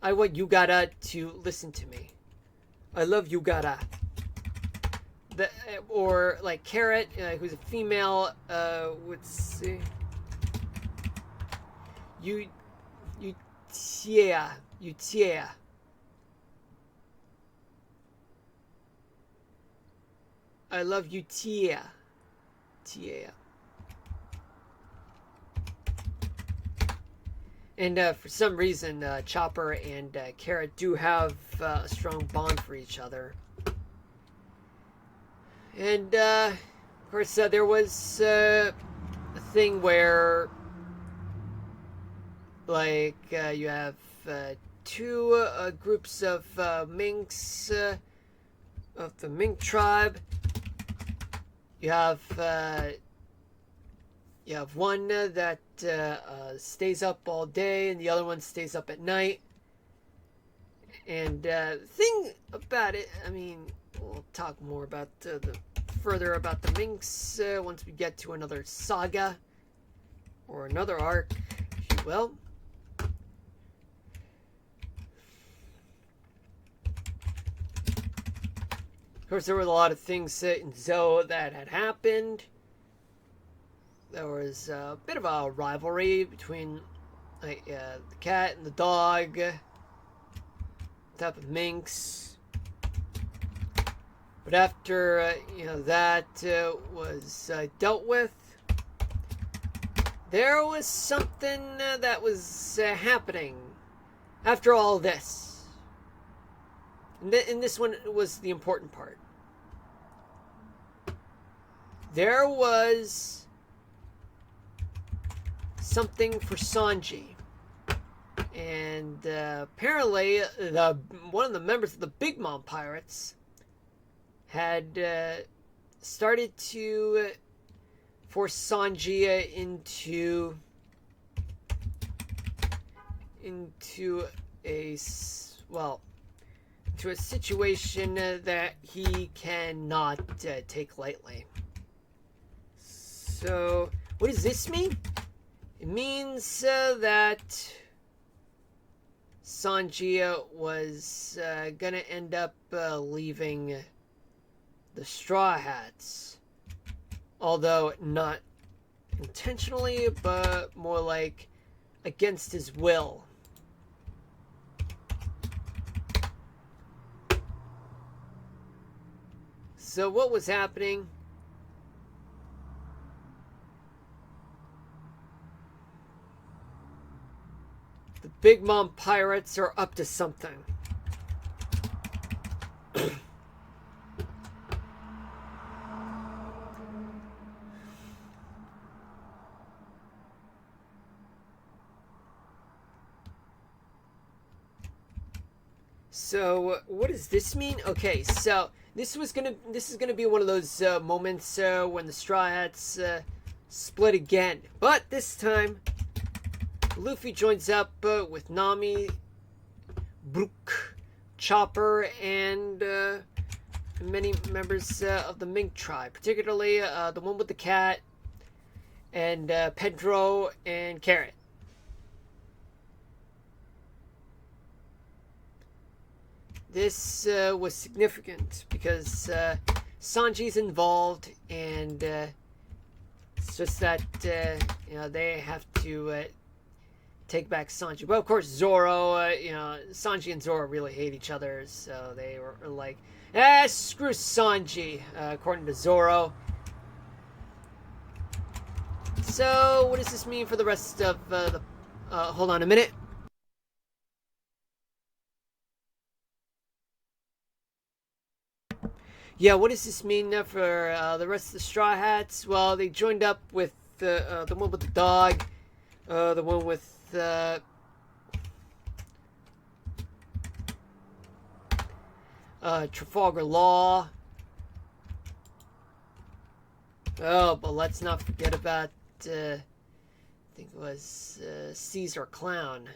I want you gotta to listen to me. I love you gotta. Or like Carrot, who's a female, would say you tia. I love you tia. And for some reason, Chopper and Carrot do have a strong bond for each other. And, of course, there was a thing where, like, you have two groups of minks of the mink tribe. You have one that stays up all day, and the other one stays up at night. And the thing about it, I mean, we'll talk more about further about the minks once we get to another saga or another arc, if you will. Of course, there were a lot of things in Zo that had happened. There was a bit of a rivalry between the cat and the dog, type of minks. But after that was dealt with, there was something that was happening after all this. And this one was the important part. There was something for Sanji. And apparently, one of the members of the Big Mom Pirates had started to force Sanji into a situation that he cannot take lightly. So, what does this mean? It means that Sanji was gonna end up leaving the Straw Hats. Although not intentionally, but more like against his will. So what was happening? The Big Mom Pirates are up to something. So what does this mean? Okay, so this is gonna be one of those moments when the Straw Hats split again, but this time Luffy joins up with Nami, Brook, Chopper and many members of the Mink tribe, particularly the one with the cat, and Pedro and Carrot. This was significant because Sanji's involved, and it's just that they have to take back Sanji. But of course, Zoro, Sanji and Zoro really hate each other, so they were like, screw Sanji, according to Zoro. So, what does this mean for the rest of the... hold on a minute. Yeah, what does this mean for the rest of the Straw Hats? Well, they joined up with the one with the dog, the one with Trafalgar Law. Oh, but let's not forget about, I think it was Caesar Clown.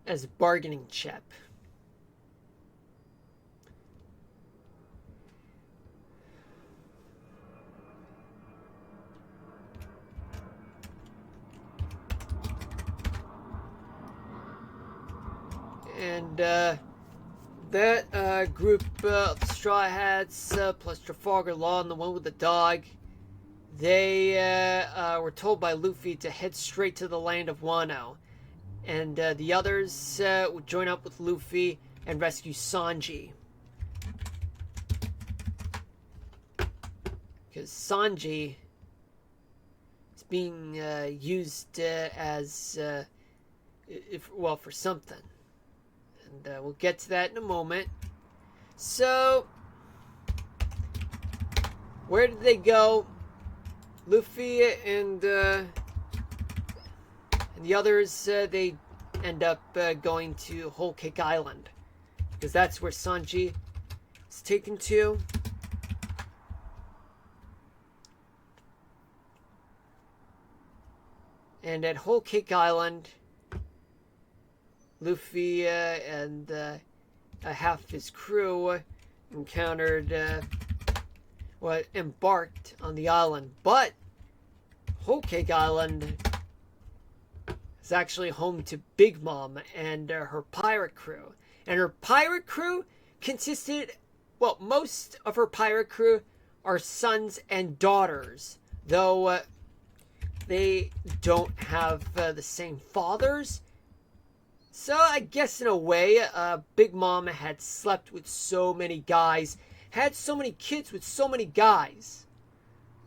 As a bargaining chip. And that group of Straw Hats plus Trafalgar Law and the one with the dog, they were told by Luffy to head straight to the land of Wano. And the others would join up with Luffy and rescue Sanji. Because Sanji is being used as, for something. And we'll get to that in a moment. So, where did they go? Luffy and the others, they end up going to Whole Cake Island. Because that's where Sanji is taken to. And at Whole Cake Island, Luffy and half his crew encountered, embarked on the island. But Whole Cake Island is actually home to Big Mom and her pirate crew. And her pirate crew consisted, most of her pirate crew are sons and daughters. Though they don't have the same fathers. So I guess in a way, Big Mom had slept with so many guys, had so many kids with so many guys.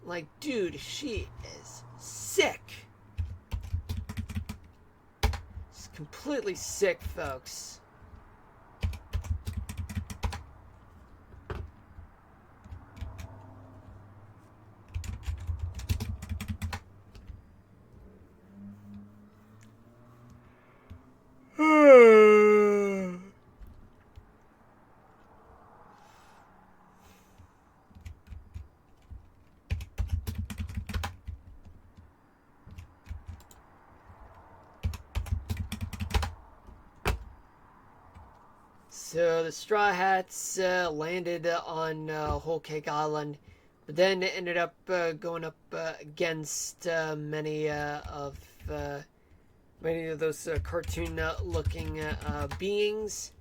Like, dude, she is sick. She's completely sick, folks. So the Straw Hats landed on Whole Cake Island, but then ended up going up against many of those cartoon-looking beings.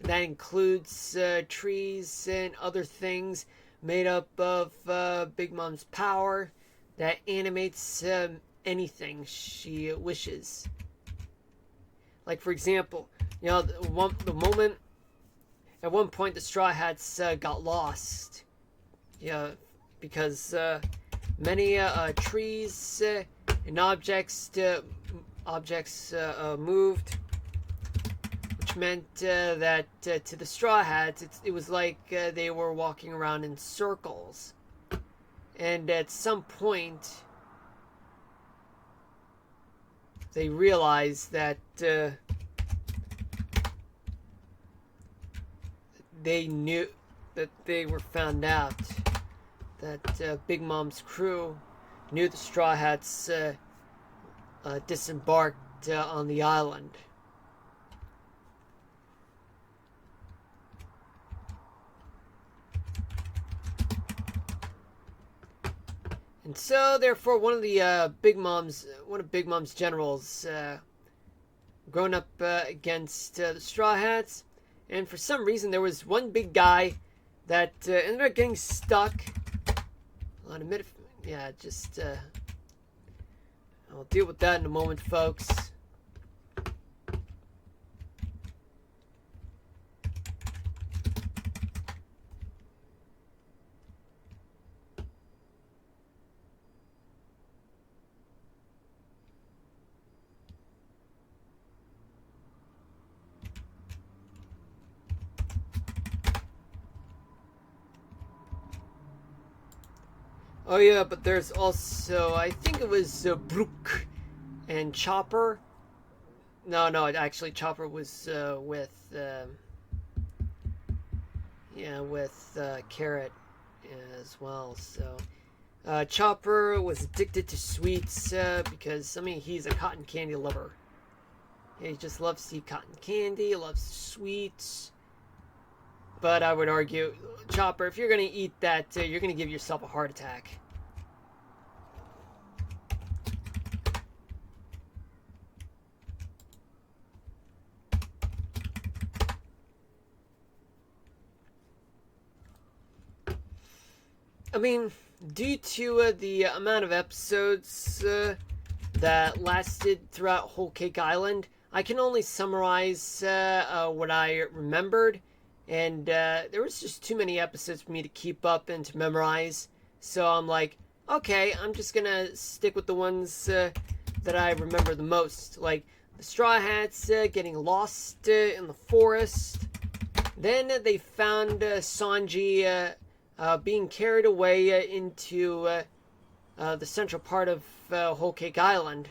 That includes trees and other things made up of Big Mom's power that animates anything she wishes. Like, for example, the moment. At one point, the Straw Hats got lost. Because many trees and objects moved, which meant that to the Straw Hats, it was like they were walking around in circles. And at some point, they realized that they knew that they were found out that Big Mom's crew knew the Straw Hats disembarked on the island. And so, therefore, one of Big Mom's generals, grown up against the Straw Hats, and for some reason there was one big guy that ended up getting stuck. Hold on a minute. Yeah, just I'll deal with that in a moment, folks. Oh yeah, but there's also, I think it was Brook and Chopper. No, actually Chopper was with Carrot as well. So Chopper was addicted to sweets because, I mean, he's a cotton candy lover. He just loves to eat cotton candy, loves sweets. But I would argue, Chopper, if you're going to eat that, you're going to give yourself a heart attack. I mean, due to the amount of episodes that lasted throughout Whole Cake Island, I can only summarize what I remembered. And there was just too many episodes for me to keep up and to memorize. So I'm like, okay, I'm just gonna stick with the ones that I remember the most. Like the Straw Hats getting lost in the forest. Then they found Sanji being carried away into the central part of Whole Cake Island.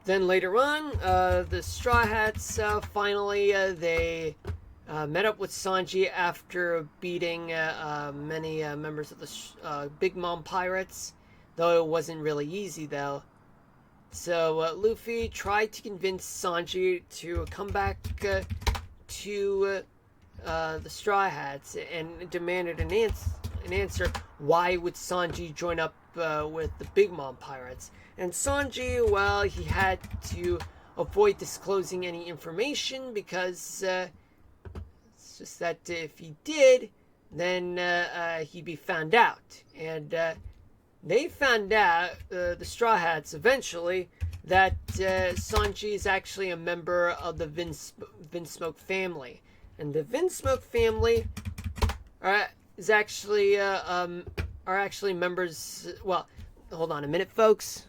Then later on, the Straw Hats finally they met up with Sanji after beating many members of the Big Mom Pirates, though it wasn't really easy though. So Luffy tried to convince Sanji to come back to the Straw Hats and demanded an answer. Why would Sanji join up with the Big Mom Pirates? And Sanji, well, he had to avoid disclosing any information because it's just that if he did, then he'd be found out. And they found out, the Straw Hats eventually, that Sanji is actually a member of the Vinsmoke family. And the Vinsmoke family are actually members. Well, hold on a minute, folks.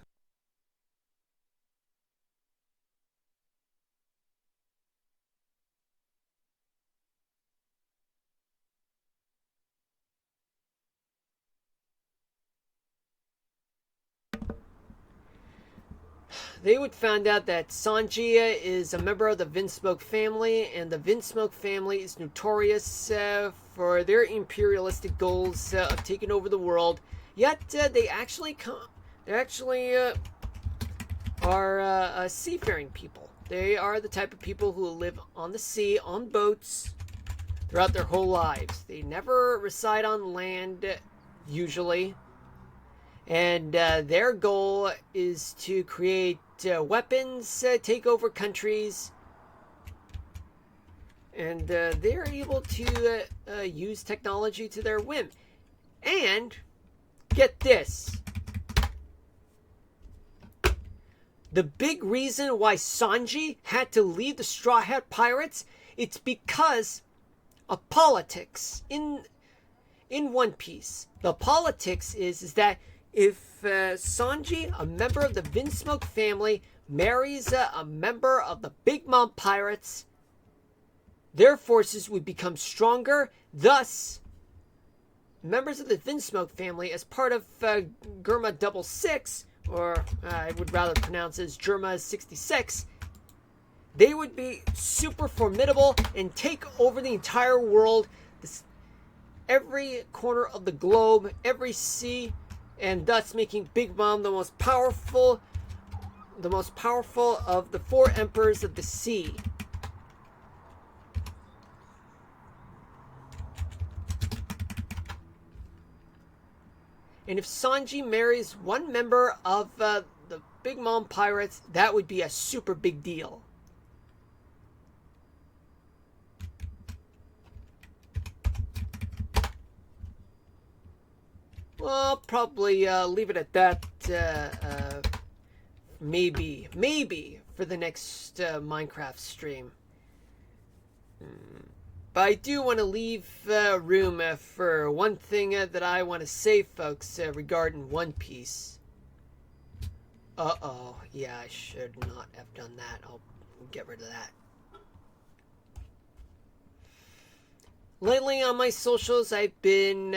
They would find out that Sanji is a member of the Vinsmoke family, and the Vinsmoke family is notorious for their imperialistic goals of taking over the world. Yet they actually are seafaring people. They are the type of people who live on the sea, on boats, throughout their whole lives. They never reside on land, usually. And their goal is to create weapons, take over countries, and they're able to use technology to their whim. And get this, the big reason why Sanji had to leave the Straw Hat Pirates, it's because of politics in One Piece. The politics is that if Sanji, a member of the Vinsmoke family, marries a member of the Big Mom Pirates, their forces would become stronger. Thus, members of the Vinsmoke family, as part of Germa 66, or I would rather pronounce it as Germa 66, they would be super formidable and take over the entire world. every corner of the globe, every sea, and thus making Big Mom the most powerful of the four emperors of the sea. And if Sanji marries one member of the Big Mom Pirates, that would be a super big deal. Well, I'll probably leave it at that. Maybe for the next Minecraft stream. But I do want to leave room for one thing that I want to say, folks, regarding One Piece. Uh-oh. Yeah, I should not have done that. I'll get rid of that. Lately on my socials, I've been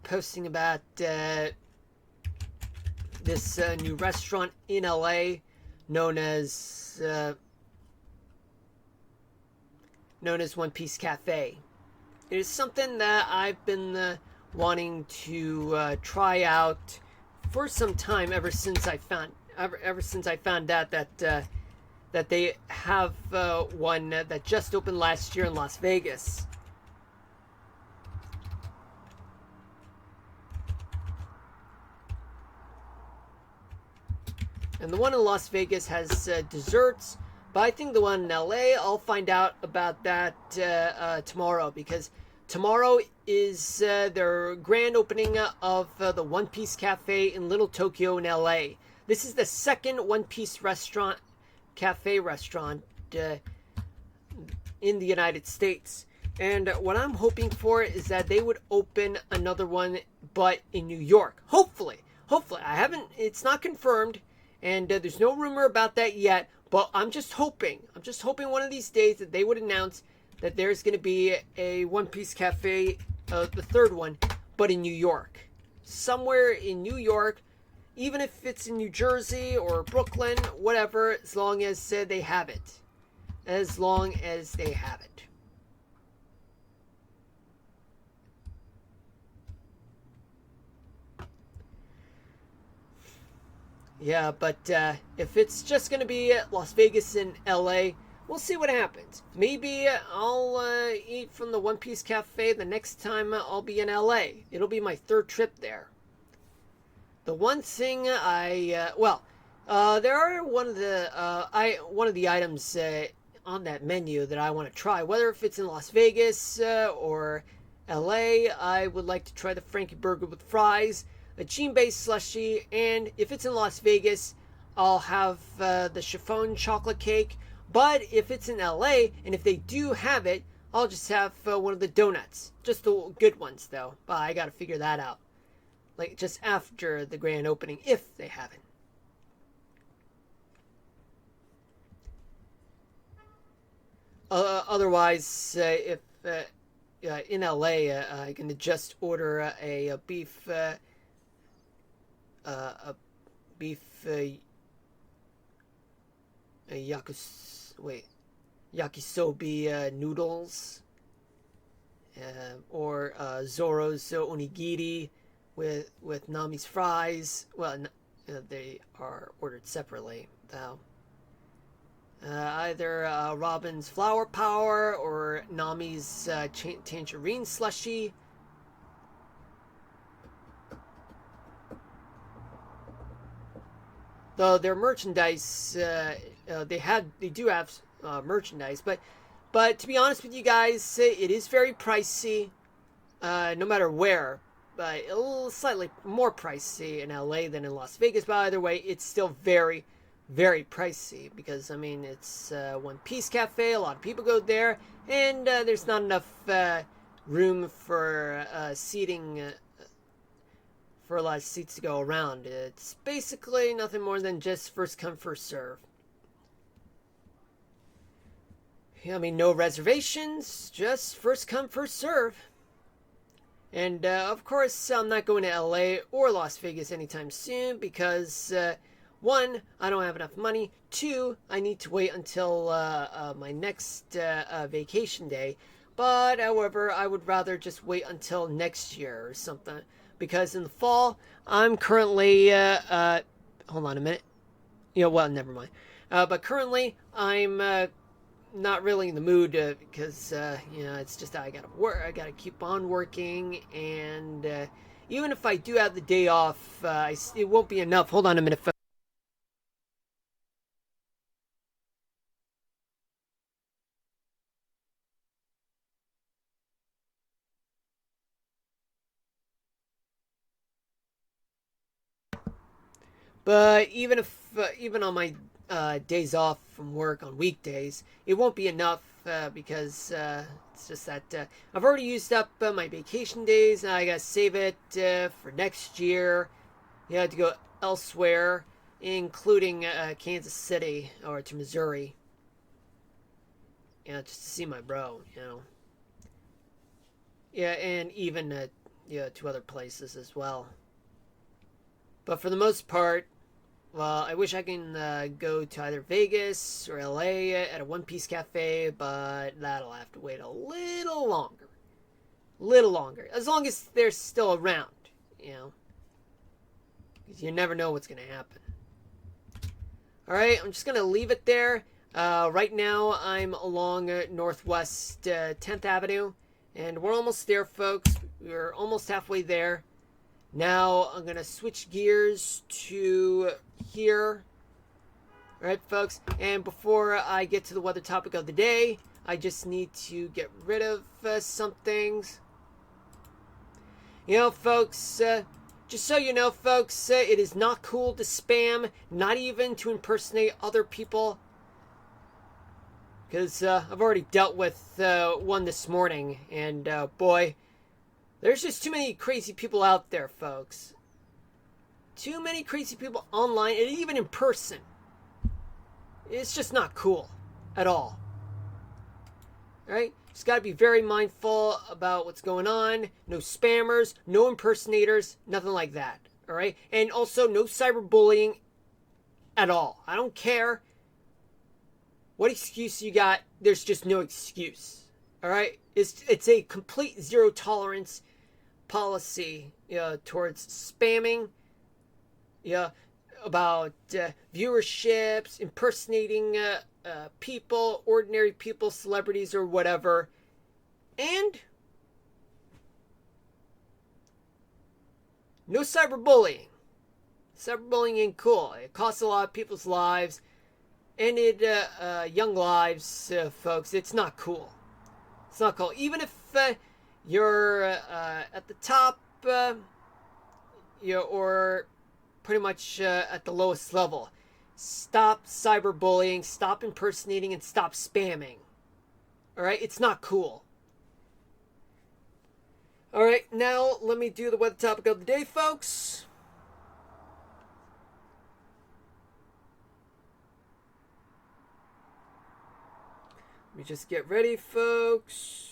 posting about this new restaurant in LA known as One Piece Cafe. It is something that I've been wanting to try out for some time, ever since I found out that they have one that just opened last year in Las Vegas. And the one in Las Vegas has desserts, but I think the one in LA, I'll find out about that tomorrow, because tomorrow is their grand opening of the One Piece Cafe in Little Tokyo in LA. This is the second One Piece cafe restaurant in the United States. And what I'm hoping for is that they would open another one, but in New York. Hopefully. It's not confirmed. And there's no rumor about that yet, but I'm just hoping one of these days that they would announce that there's going to be a One Piece Cafe, the third one, but in New York. Somewhere in New York, even if it's in New Jersey or Brooklyn, whatever, as long as they have it. As long as they have it. Yeah, but if it's just going to be Las Vegas and LA, we'll see what happens. Maybe I'll eat from the One Piece Cafe the next time I'll be in LA. It'll be my third trip there. The one thing there are one of the items on that menu that I want to try. Whether if it's in Las Vegas or LA, I would like to try the Frankie Burger with fries, a Jinbei slushie, and if it's in Las Vegas, I'll have the chiffon chocolate cake. But if it's in LA, and if they do have it, I'll just have one of the donuts. Just the good ones, though. But I gotta figure that out. Like, just after the grand opening, if they have it. Otherwise, if in LA, I can just order a beef... a yakisobe noodles, or Zoro's onigiri with Nami's fries. Well, they are ordered separately, though. Either Robin's Flower Power or Nami's Tangerine Slushie. Though their merchandise, they do have merchandise, but to be honest with you guys, it is very pricey, no matter where. But a little slightly more pricey in LA than in Las Vegas. But either way, it's still very, very pricey, because I mean it's One Piece Cafe. A lot of people go there, and there's not enough room for seating. For a lot of seats to go around. It's basically nothing more than just first come, first serve. I mean, no reservations, just first come, first serve. And of course, I'm not going to LA or Las Vegas anytime soon because, one, I don't have enough money. Two, I need to wait until my next vacation day, But, however, I would rather just wait until next year or something. Because in the fall, I'm currently, hold on a minute. Well, never mind. But currently, I'm, not really in the mood because, it's just I gotta work. I gotta keep on working. And, even if I do have the day off, it won't be enough. Hold on a minute. But even on my days off from work on weekdays, it won't be enough because it's just that I've already used up my vacation days. And I gotta save it for next year. You have to go elsewhere, including Kansas City or to Missouri. Just to see my bro. Yeah, and even to other places as well. But for the most part, well, I wish I can go to either Vegas or LA at a One Piece cafe, but that'll have to wait a little longer. Little longer. As long as they're still around, Because you never know what's going to happen. Alright, I'm just going to leave it there. Right now, I'm along Northwest 10th Avenue, and we're almost there, folks. We're almost halfway there. Now I'm going to switch gears to here. Alright, folks. And before I get to the weather topic of the day, I just need to get rid of some things. Folks, just so you know, folks, it is not cool to spam, not even to impersonate other people. Because I've already dealt with one this morning, and boy, there's just too many crazy people out there, folks. Too many crazy people online and even in person. It's just not cool at all. Alright? Just gotta be very mindful about what's going on. No spammers, no impersonators, nothing like that. Alright? And also no cyberbullying at all. I don't care what excuse you got, there's just no excuse. Alright? It's a complete zero tolerance policy towards spamming, about viewerships, impersonating people, ordinary people, celebrities, or whatever. And no cyberbullying. Cyberbullying ain't cool. It costs a lot of people's lives, ended young lives, folks. It's not cool. It's not cool. Even if you're at the top, or pretty much at the lowest level. Stop cyberbullying, stop impersonating, and stop spamming. Alright? It's not cool. Alright, now let me do the weather topic of the day, folks. Let me just get ready, folks.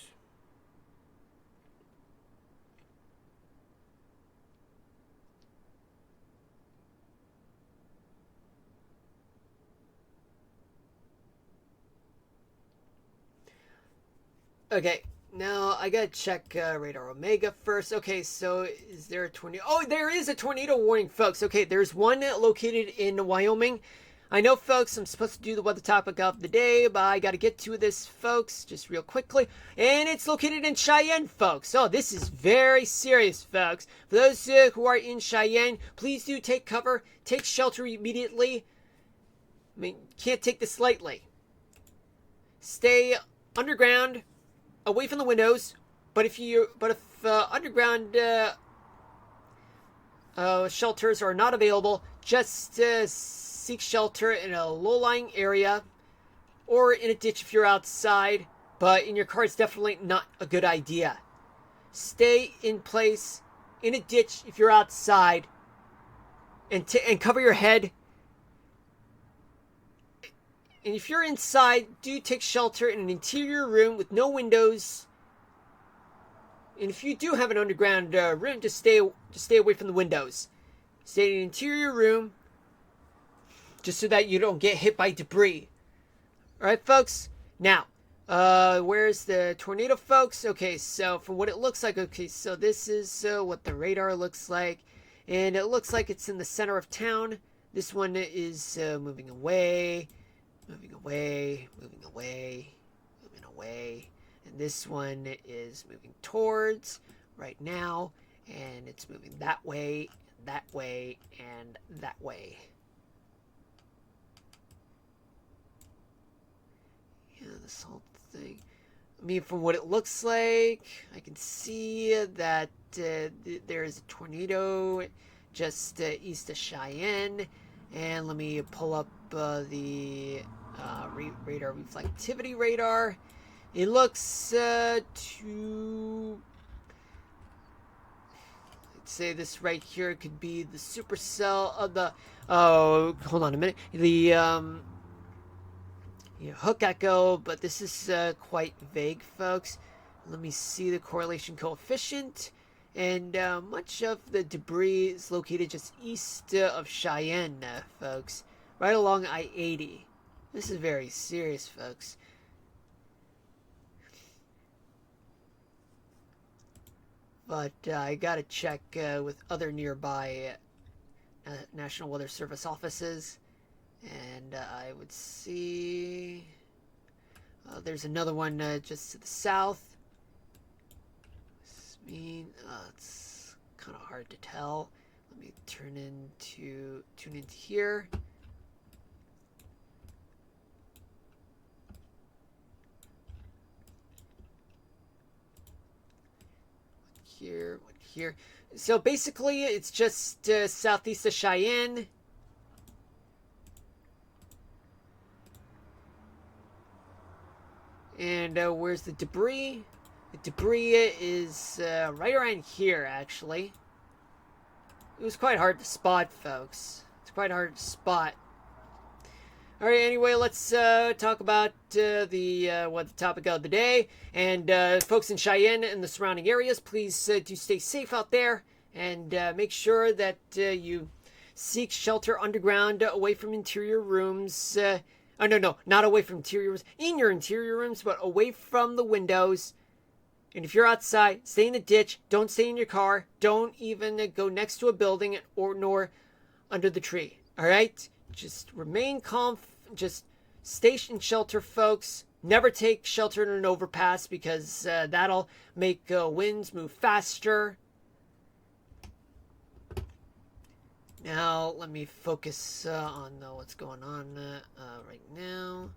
Okay, now I gotta check Radar Omega first. Okay, so is there a tornado? Oh, there is a tornado warning, folks. Okay, there's one located in Wyoming. I know, folks, I'm supposed to do the weather topic of the day, but I gotta get to this, folks, just real quickly. And it's located in Cheyenne, folks. Oh, this is very serious, folks. For those who are in Cheyenne, please do take cover, take shelter immediately. I mean, can't take this lightly. Stay underground, away from the windows, but if underground shelters are not available, just seek shelter in a low-lying area or in a ditch if you're outside, but in your car is definitely not a good idea. Stay in place in a ditch if you're outside, and cover your head. And if you're inside, do take shelter in an interior room with no windows. And if you do have an underground room, just stay away from the windows. Stay in an interior room, just so that you don't get hit by debris. All right, folks. Now, Where's the tornado, folks? Okay, so from what it looks like, okay, so this is what the radar looks like, and it looks like it's in the center of town. This one is moving away, moving away, moving away, moving away, and this one is moving towards right now, and it's moving that way, and that way, and that way. Yeah, this whole thing. I mean, from what it looks like, I can see that there is a tornado just east of Cheyenne. And let me pull up the radar reflectivity radar. It looks to... Let's say this right here could be the supercell of the... Oh, hold on a minute. The... Hook echo, but this is quite vague, folks. Let me see the correlation coefficient. And much of the debris is located just east of Cheyenne, folks. Right along I-80. This is very serious, folks. But I gotta check with other nearby National Weather Service offices. And I would see... there's another one just to the south. It's kind of hard to tell. Let me tune into here. One here. So basically, it's just southeast of Cheyenne. And where's the debris? The debris is right around here, actually. It was quite hard to spot, folks. It's quite hard to spot. Alright, anyway, let's talk about the topic of the day. And folks in Cheyenne and the surrounding areas, please do stay safe out there. And make sure that you seek shelter underground away from interior rooms. Oh, no, not away from interior rooms. In your interior rooms, but away from the windows. And if you're outside, stay in the ditch. Don't stay in your car. Don't even go next to a building nor under the tree. All right? Just remain calm. Just stay in shelter, folks. Never take shelter in an overpass because that'll make winds move faster. Now, let me focus on what's going on right now.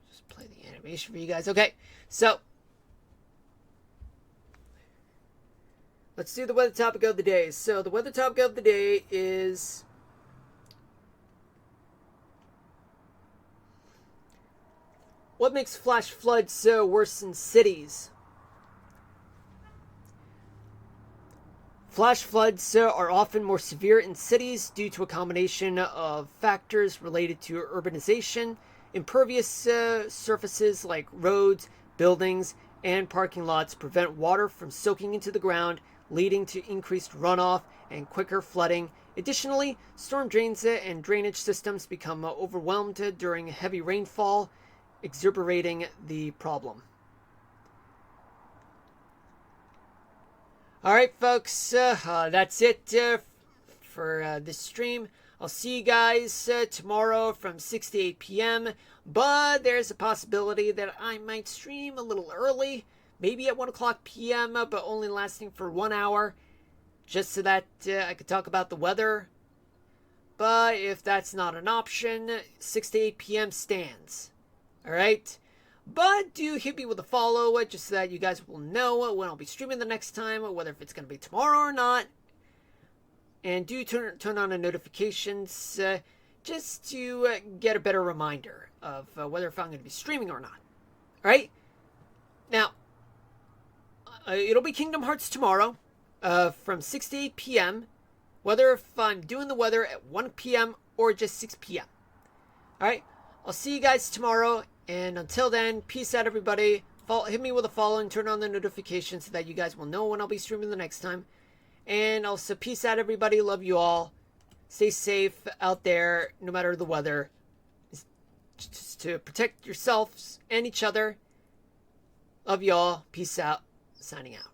Just play the animation for you guys. Okay, so let's do the weather topic of the day. So the weather topic of the day is... what makes flash floods worse in cities? Flash floods are often more severe in cities due to a combination of factors related to urbanization, impervious surfaces like roads, buildings, and parking lots prevent water from soaking into the ground, leading to increased runoff and quicker flooding. Additionally, storm drains and drainage systems become overwhelmed during heavy rainfall, exacerbating the problem. Alright, folks, that's it for this stream. I'll see you guys tomorrow from 6 to 8 p.m. But there's a possibility that I might stream a little early, maybe at 1 o'clock p.m., but only lasting for 1 hour, just so that I could talk about the weather. But if that's not an option, 6 to 8 p.m. stands. Alright? But do hit me with a follow, just so that you guys will know when I'll be streaming the next time, whether if it's going to be tomorrow or not. And do turn on the notifications, just to get a better reminder of whether if I'm going to be streaming or not. Alright? Now, it'll be Kingdom Hearts tomorrow, from 6 to 8 p.m., whether if I'm doing the weather at 1 p.m. or just 6 p.m. Alright? I'll see you guys tomorrow. And until then, peace out, everybody. Hit me with a follow and turn on the notifications so that you guys will know when I'll be streaming the next time. And also, peace out, everybody. Love you all. Stay safe out there, no matter the weather. Just to protect yourselves and each other. Love you all. Peace out. Signing out.